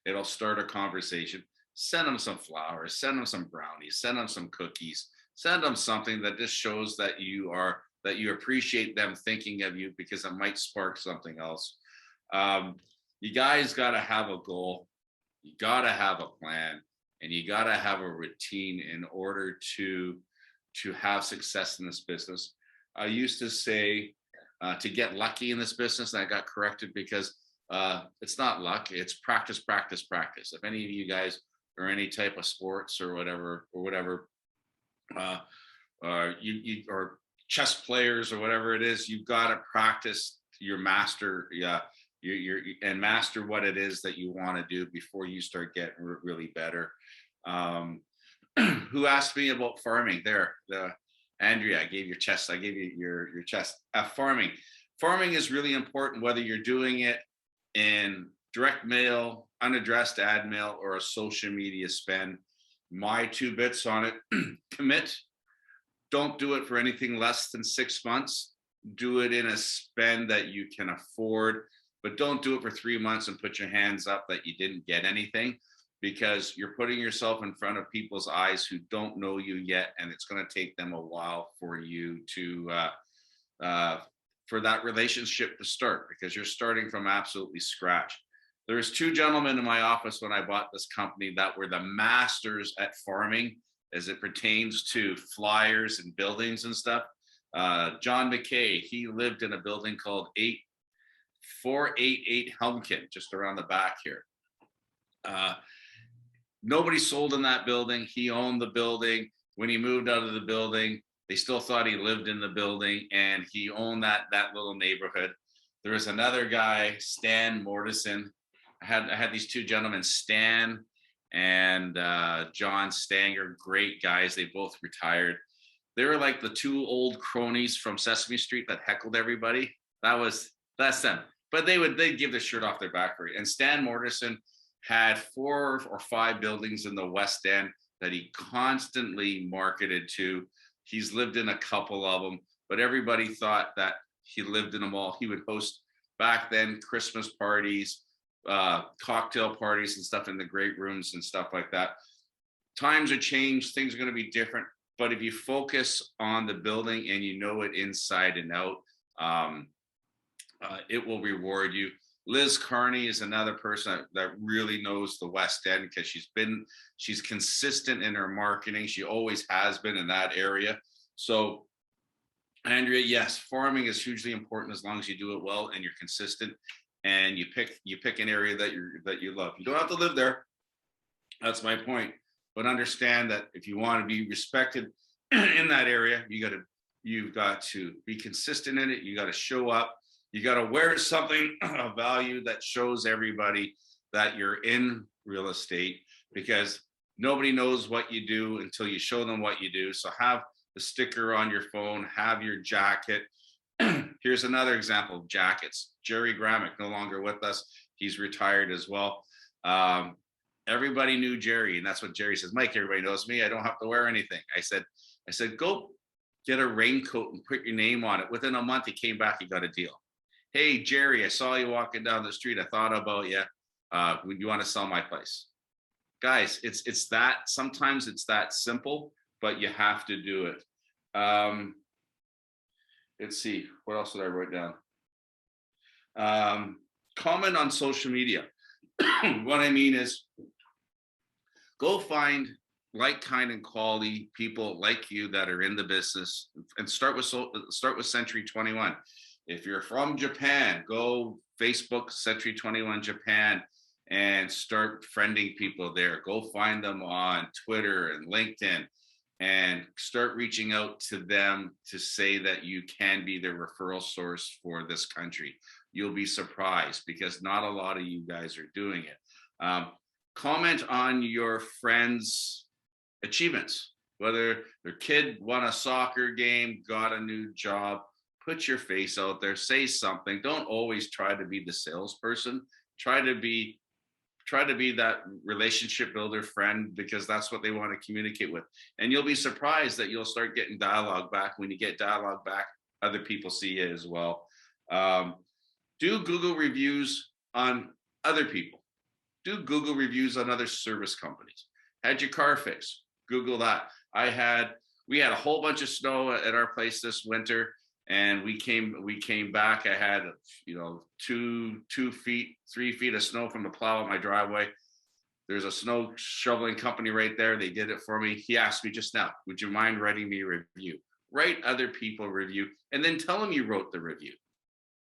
It'll start a conversation. Send them some flowers, send them some brownies, send them some cookies, send them something that just shows that you appreciate them thinking of you, because it might spark something else. You guys got to have a goal. You got to have a plan, and you got to have a routine in order to have success in this business. I used to say to get lucky in this business, and I got corrected because it's not luck, it's practice, practice, practice. If any of you guys are any type of sports or whatever, you or chess players or whatever it is, you've got to practice your master, and master what it is that you want to do before you start getting really better. Who asked me about farming? Andrea, I gave your chest. I gave you your chest. Farming is really important, whether you're doing it in direct mail, unaddressed ad mail, or a social media spend. My 2 bits on it: commit. Don't do it for anything less than 6 months. Do it in a spend that you can afford, but don't do it for 3 months and put your hands up that you didn't get anything, because you're putting yourself in front of people's eyes who don't know you yet, and it's going to take them a while for you to for that relationship to start, because you're starting from absolutely scratch. There's 2 gentlemen in my office when I bought this company that were the masters at farming as it pertains to flyers and buildings and stuff. John McKay, he lived in a building called 488 Helmkin, just around the back here. Nobody sold in that building. He owned the building. When he moved out of the building, they still thought he lived in the building, and he owned that little neighborhood. There was another guy, Stan Mortison. I had these 2 gentlemen, Stan and John Stanger, great guys. They both retired. They were like the 2 old cronies from Sesame Street that heckled everybody. That's them. But they'd give their shirt off their back for it. And Stan Mortison had 4 or 5 buildings in the West End that he constantly marketed to. He's lived in a couple of them, but everybody thought that he lived in them all. He would host, back then, Christmas parties, cocktail parties and stuff in the great rooms and stuff like that. Times are changed, things are going to be different, but if you focus on the building and you know it inside and out, it will reward you. Liz Carney is another person that really knows the West End, because she's consistent in her marketing. She always has been in that area. So Andrea, yes, farming is hugely important as long as you do it well and you're consistent, and you pick an area that you love. You don't have to live there. That's my point. But understand that if you want to be respected in that area, you've got to be consistent in it. You got to show up. You got to wear something of value that shows everybody that you're in real estate, because nobody knows what you do until you show them what you do. So have the sticker on your phone, have your jacket. Here's another example of jackets. Jerry Gramick, no longer with us. He's retired as well. Everybody knew Jerry, and that's what Jerry says. Mike, everybody knows me. I don't have to wear anything. I said, go get a raincoat and put your name on it. Within a month, he came back, he got a deal. Hey, Jerry, I saw you walking down the street. I thought about you. Would you want to sell my place? Guys, it's that, sometimes it's that simple, but you have to do it. Let's see, what else did I write down? Comment on social media. what I mean is, go find like, kind, and quality people like you that are in the business, and start with Century 21. If you're from Japan, go Facebook Century 21 Japan and start friending people there. Go find them on Twitter and LinkedIn and start reaching out to them to say that you can be their referral source for this country. You'll be surprised, because not a lot of you guys are doing it. Comment on your friends' achievements, whether their kid won a soccer game, got a new job. Put your face out there, say something. Don't always try to be the salesperson. Try to be that relationship builder friend, because that's what they want to communicate with. And you'll be surprised that you'll start getting dialogue back. When you get dialogue back, other people see it as well. Do Google reviews on other people. Do Google reviews on other service companies. Had your car fixed, Google that. We had a whole bunch of snow at our place this winter, and we came back. I had 2 feet, 3 feet of snow from the plow at my driveway. There's a snow shoveling company right there. They did it for me. He asked me just now, would you mind writing me a review? Write other people a review, and then tell them you wrote the review.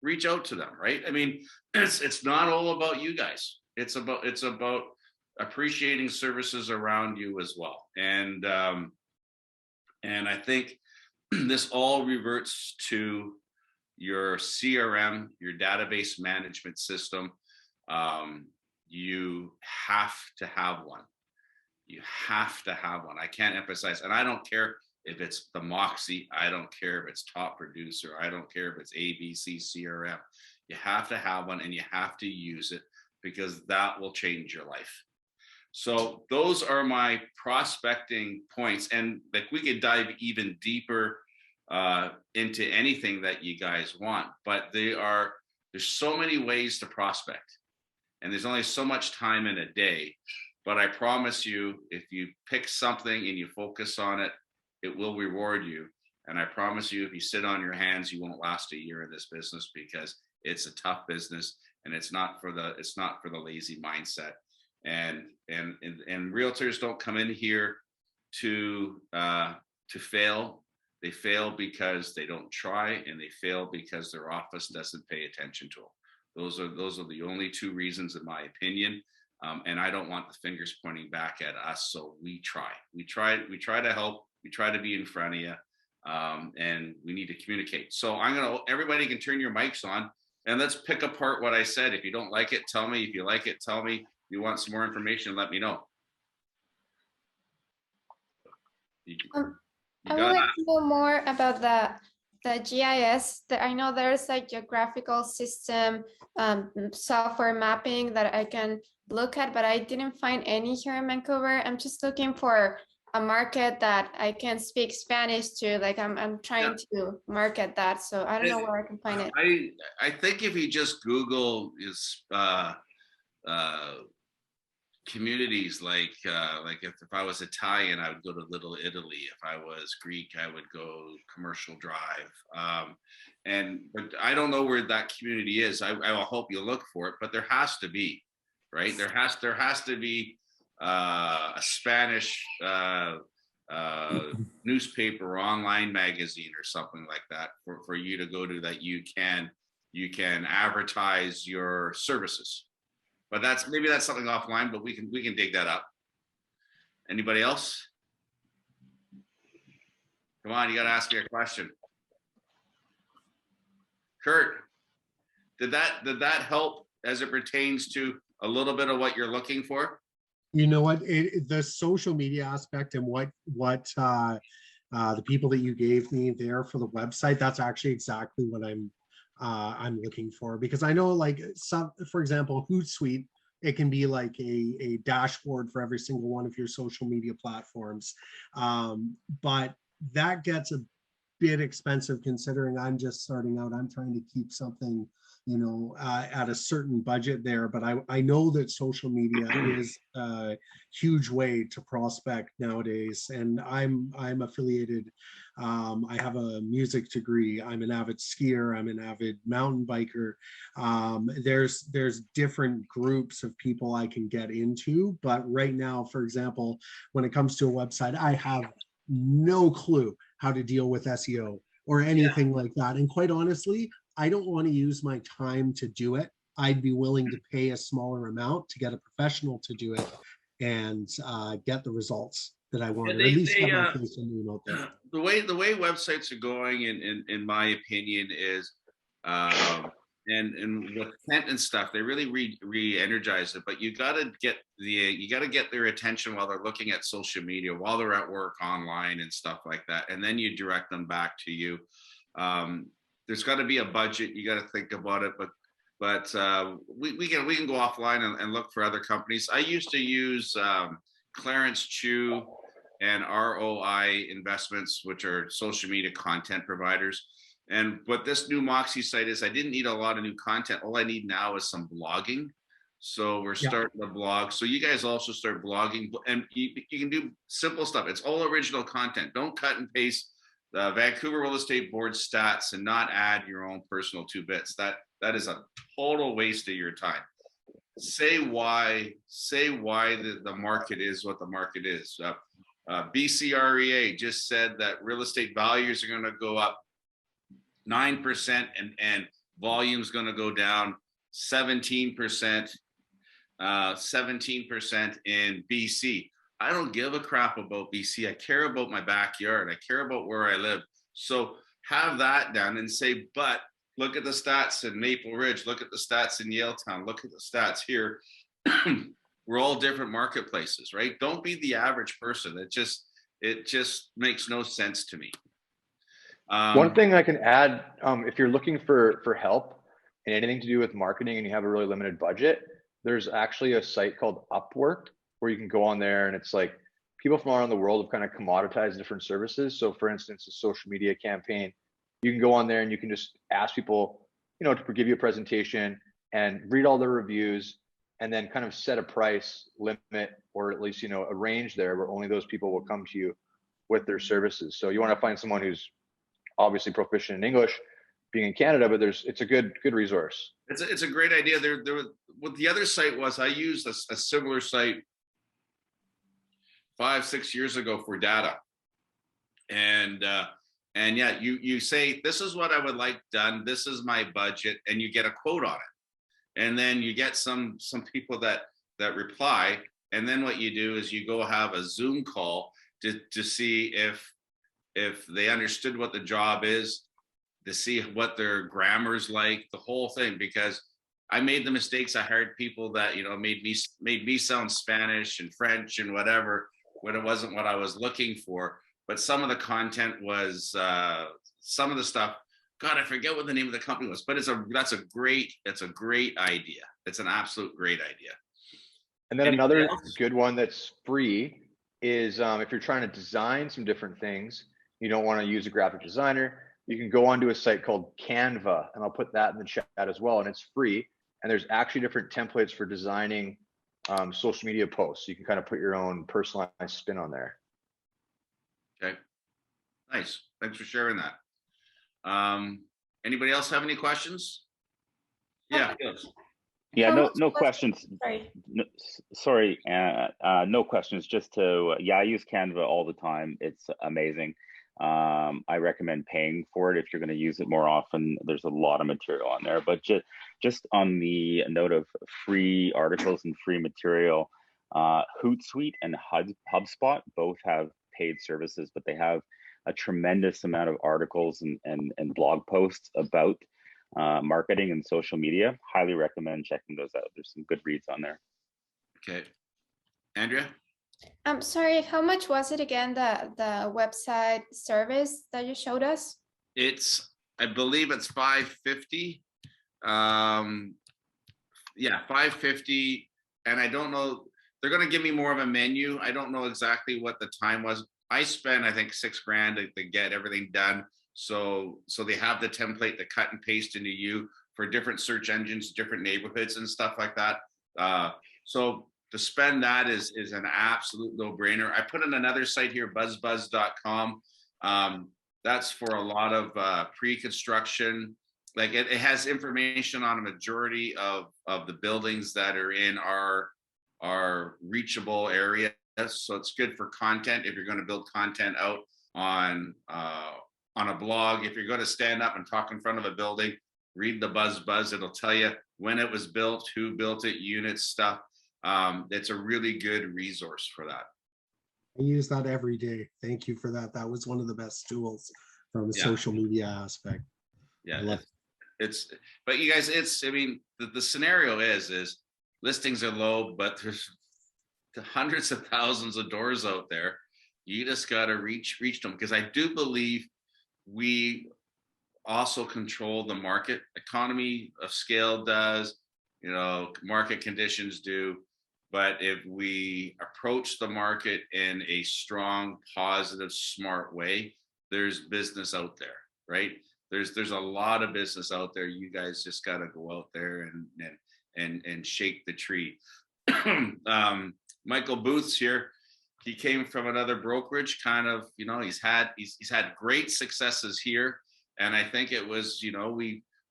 Reach out to them, right? I mean, it's not all about you guys. It's about appreciating services around you as well. And I think this all reverts to your CRM, your database management system. You have to have one. You have to have one. I can't emphasize, and I don't care if it's the Moxie, I don't care if it's Top Producer, I don't care if it's ABC CRM. You have to have one, and you have to use it, because that will change your life. So those are my prospecting points, and like, we could dive even deeper into anything that you guys want, but there's so many ways to prospect, and there's only so much time in a day. But I promise you, if you pick something and you focus on it, it will reward you. And I promise you, if you sit on your hands, you won't last a year in this business, because it's a tough business, and it's not for the lazy mindset. And realtors don't come in here to fail. They fail because they don't try, and they fail because their office doesn't pay attention to them. Those are the only 2 reasons, in my opinion. And I don't want the fingers pointing back at us. So we try to help. We try to be in front of you, and we need to communicate. So everybody can turn your mics on, and let's pick apart what I said. If you don't like it, tell me. If you like it, tell me. If you want some more information, let me know. I would like to know more about the GIS. I know there's like geographical system software mapping that I can look at, but I didn't find any here in Vancouver. I'm just looking for a market that I can speak Spanish to. Like, I'm trying to market that, so I don't know where I can find it. I think if you just Google is communities, like if I was Italian, I would go to Little Italy. If I was Greek, I would go Commercial Drive. But I don't know where that community is. I will hope you look for it, but there has to be, right? There has to be a Spanish newspaper or online magazine or something like that for you to go to, that you can advertise your services. But maybe that's something offline, but we can dig that up. Anybody else? Come on, you got to ask me a question. Kurt, did that help as it pertains to a little bit of what you're looking for? You know what, the social media aspect and what the people that you gave me there for the website, that's actually exactly what I'm looking for, because I know, like, for example, Hootsuite, it can be like a dashboard for every single one of your social media platforms, but that gets bit expensive considering I'm just starting out. I'm trying to keep something, you know, at a certain budget there, but I know that social media is a huge way to prospect nowadays. And I'm affiliated. I have a music degree. I'm an avid skier. I'm an avid mountain biker. There's different groups of people I can get into, but right now, for example, when it comes to a website, I have no clue how to deal with SEO or anything like that. And quite honestly, I don't want to use my time to do it. I'd be willing to pay a smaller amount to get a professional to do it and get the results that I want, or at least have my face and name out there. The way websites are going, in my opinion, is and with Kent and stuff, they really re-energize it. But you got to get their attention while they're looking at social media, while they're at work online and stuff like that, and then you direct them back to you. There's got to be a budget. You got to think about it, but we can go offline and look for other companies. I used to use Clarence Chew and ROI Investments, which are social media content providers. And what this new Moxie site is, I didn't need a lot of new content. All I need now is some blogging. So we're starting to blog. So you guys also start blogging, and you can do simple stuff. It's all original content. Don't cut and paste the Vancouver Real Estate Board stats and not add your own personal 2 bits. That is a total waste of your time. Say why the market is what the market is. BCREA just said that real estate values are going to go up 9% and volume's going to go down 17%, 17% in BC. I don't give a crap about BC. I care about my backyard. I care about where I live. So have that done and say, but look at the stats in Maple Ridge. Look at the stats in Yaletown. Look at the stats here. We're all different marketplaces, right? Don't be the average person. It just makes no sense to me. One thing I can add, if you're looking for help in anything to do with marketing and you have a really limited budget, there's actually a site called Upwork where you can go on there, and it's like people from all around the world have kind of commoditized different services. So for instance, a social media campaign, you can go on there and you can just ask people, you know, to give you a presentation and read all their reviews, and then kind of set a price limit, or at least, you know, a range there where only those people will come to you with their services. So you want to find someone who's obviously proficient in English, being in Canada, but it's a good resource. It's a great idea. There what the other site was, I used a similar site 5-6 years ago for data, and yeah, you say, this is what I would like done, this is my budget, and you get a quote on it, and then you get some people that reply, and then what you do is you go have a Zoom call to see if they understood what the job is, to see what their grammar's like, the whole thing. Because I made the mistakes. I hired people that, you know, made me sound Spanish and French and whatever, when it wasn't what I was looking for. But some of the content was, some of the stuff, God, I forget what the name of the company was, but that's a great idea. It's an absolute great idea. And then another good one that's free is if you're trying to design some different things, you don't want to use a graphic designer, you can go onto a site called Canva, and I'll put that in the chat as well, and it's free. And there's actually different templates for designing social media posts. So you can kind of put your own personalized spin on there. Okay, nice. Thanks for sharing that. Anybody else have any questions? Yeah. Yeah, no questions. Sorry. Sorry, no questions. Just to, I use Canva all the time. It's amazing. I recommend paying for it if you're going to use it more often. There's a lot of material on there. But just on the note of free articles and free material, Hootsuite and HubSpot both have paid services, but they have a tremendous amount of articles and blog posts about marketing and social media. Highly recommend checking those out. There's some good reads on there. Okay, Andrea. I'm sorry, how much was it again, the website service that you showed us? I believe it's $550. Yeah, $550. And I don't know, they're going to give me more of a menu. I don't know exactly what the time was. I spent, I think, $6,000 to get everything done. So they have the template to cut and paste into you for different search engines, different neighborhoods and stuff like that. So to spend that is an absolute no-brainer. I put in another site here, buzzbuzz.com. That's for a lot of pre-construction. Like it has information on a majority of the buildings that are in our reachable area. So it's good for content if you're going to build content out on a blog. If you're going to stand up and talk in front of a building, read the buzz. It'll tell you when it was built, who built it, units, stuff. It's a really good resource for that. I use that every day. Thank you for that. That was one of the best tools from a social media aspect. Yeah, but you guys, I mean, the scenario is listings are low, but there's hundreds of thousands of doors out there. You just got to reach them, because I do believe we also control the market. Economy of scale does, market conditions do. But if we approach the market in a strong, positive, smart way, there's business out there, right? There's a lot of business out there. You guys just got to go out there and shake the tree. Michael Booth's here. He came from another brokerage, kind of, he's had great successes here. And I think it was,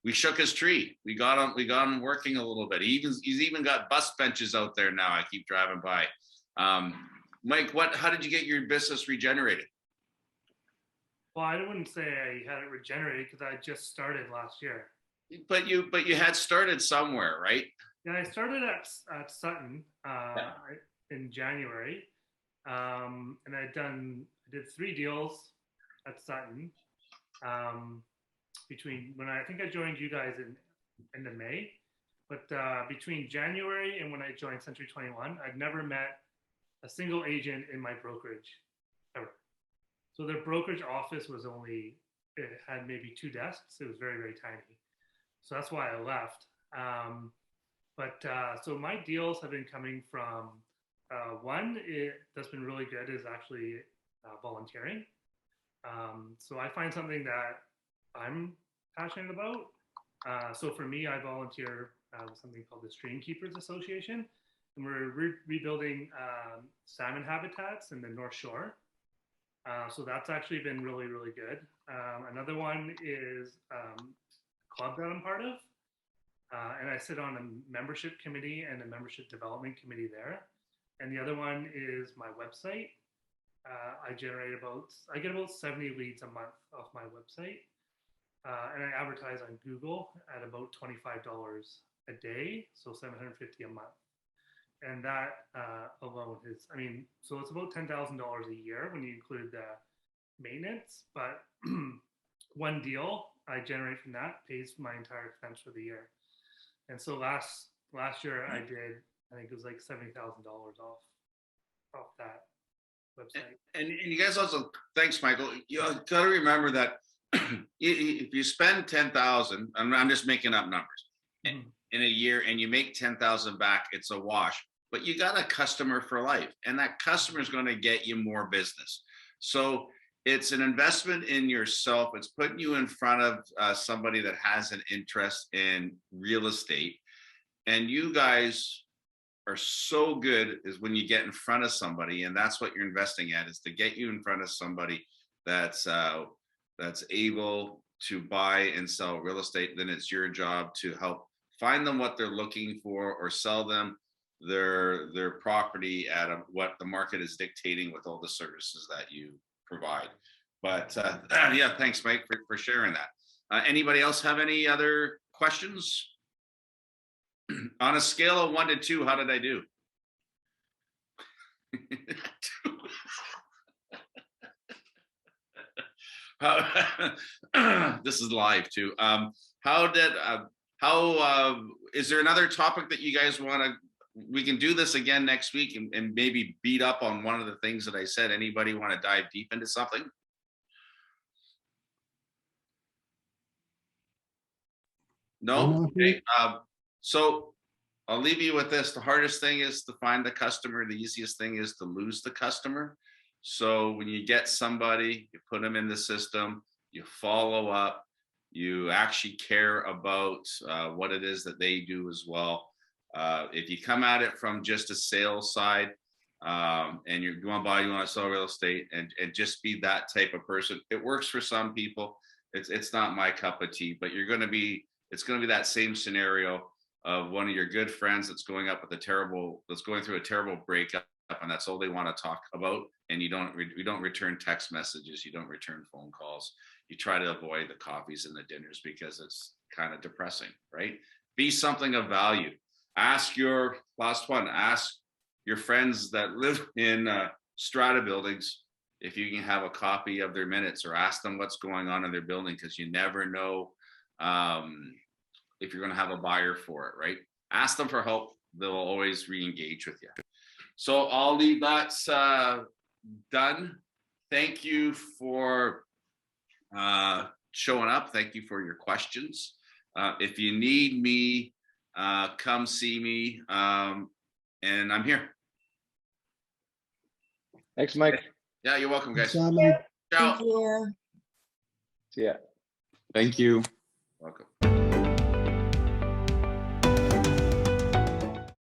we shook his tree. We got him working a little bit. He's even got bus benches out there now. I keep driving by. Mike, how did you get your business regenerated? Well, I wouldn't say I had it regenerated, because I just started last year. But you had started somewhere, right? Yeah, I started at Sutton in January, and I did 3 deals at Sutton. Between when I think I joined you guys in end of May, but between January and when I joined Century 21, I'd never met a single agent in my brokerage ever. So their brokerage office it had maybe 2 desks. It was very, very tiny. So that's why I left. So my deals have been coming from one that's been really good is actually volunteering. So I find something that I'm passionate about. So for me, I volunteer with something called the Stream Keepers Association, and we're rebuilding salmon habitats in the North Shore. So that's actually been really, really good. Another one is a club that I'm part of, and I sit on a membership committee and a membership development committee there. And the other one is my website. I get about 70 leads a month off my website. And I advertise on Google at about $25 a day, so $750 a month. And that alone is, so it's about $10,000 a year when you include the maintenance, but one deal I generate from that pays my entire expense for the year. And so last year I did, I think it was like $70,000 off that website. And you guys also, thanks, Michael. You got to remember that if you spend 10,000, I'm just making up numbers, in a year, and you make 10,000 back, it's a wash. But you got a customer for life, and that customer is going to get you more business. So it's an investment in yourself. It's putting you in front of somebody that has an interest in real estate. And you guys are so good is when you get in front of somebody, and that's what you're investing at, is to get you in front of somebody that's able to buy and sell real estate. Then it's your job to help find them what they're looking for, or sell them their property at what the market is dictating with all the services that you provide. But yeah, thanks, Mike, for sharing that. Anybody else have any other questions? On a scale of 1 to 2, how did I do? This is live too. Is there another topic that you guys want to? We can do this again next week and maybe beat up on one of the things that I said. Anybody want to dive deep into something? No? Okay. So I'll leave you with this. The hardest thing is to find the customer. The easiest thing is to lose the customer. So when you get somebody, you put them in the system, you follow up, you actually care about what it is that they do as well. If you come at it from just a sales side, and you're going by, you want to sell real estate, and just be that type of person. It works for some people. It's not my cup of tea, but it's going to be that same scenario of one of your good friends that's going through a terrible breakup, and that's all they want to talk about. And you don't return text messages, you don't return phone calls. You try to avoid the coffees and the dinners because it's kind of depressing, right? Be something of value. Ask your friends that live in strata buildings if you can have a copy of their minutes, or ask them what's going on in their building, because you never know if you're going to have a buyer for it, right? Ask them for help. They'll always re-engage with you. So I'll leave that done. Thank you for showing up. Thank you for your questions. If you need me, come see me, and I'm here. Thanks, Mike. Yeah, you're welcome, guys. Thanks, Mike. Ciao. Thank you. See ya. Thank you. Welcome.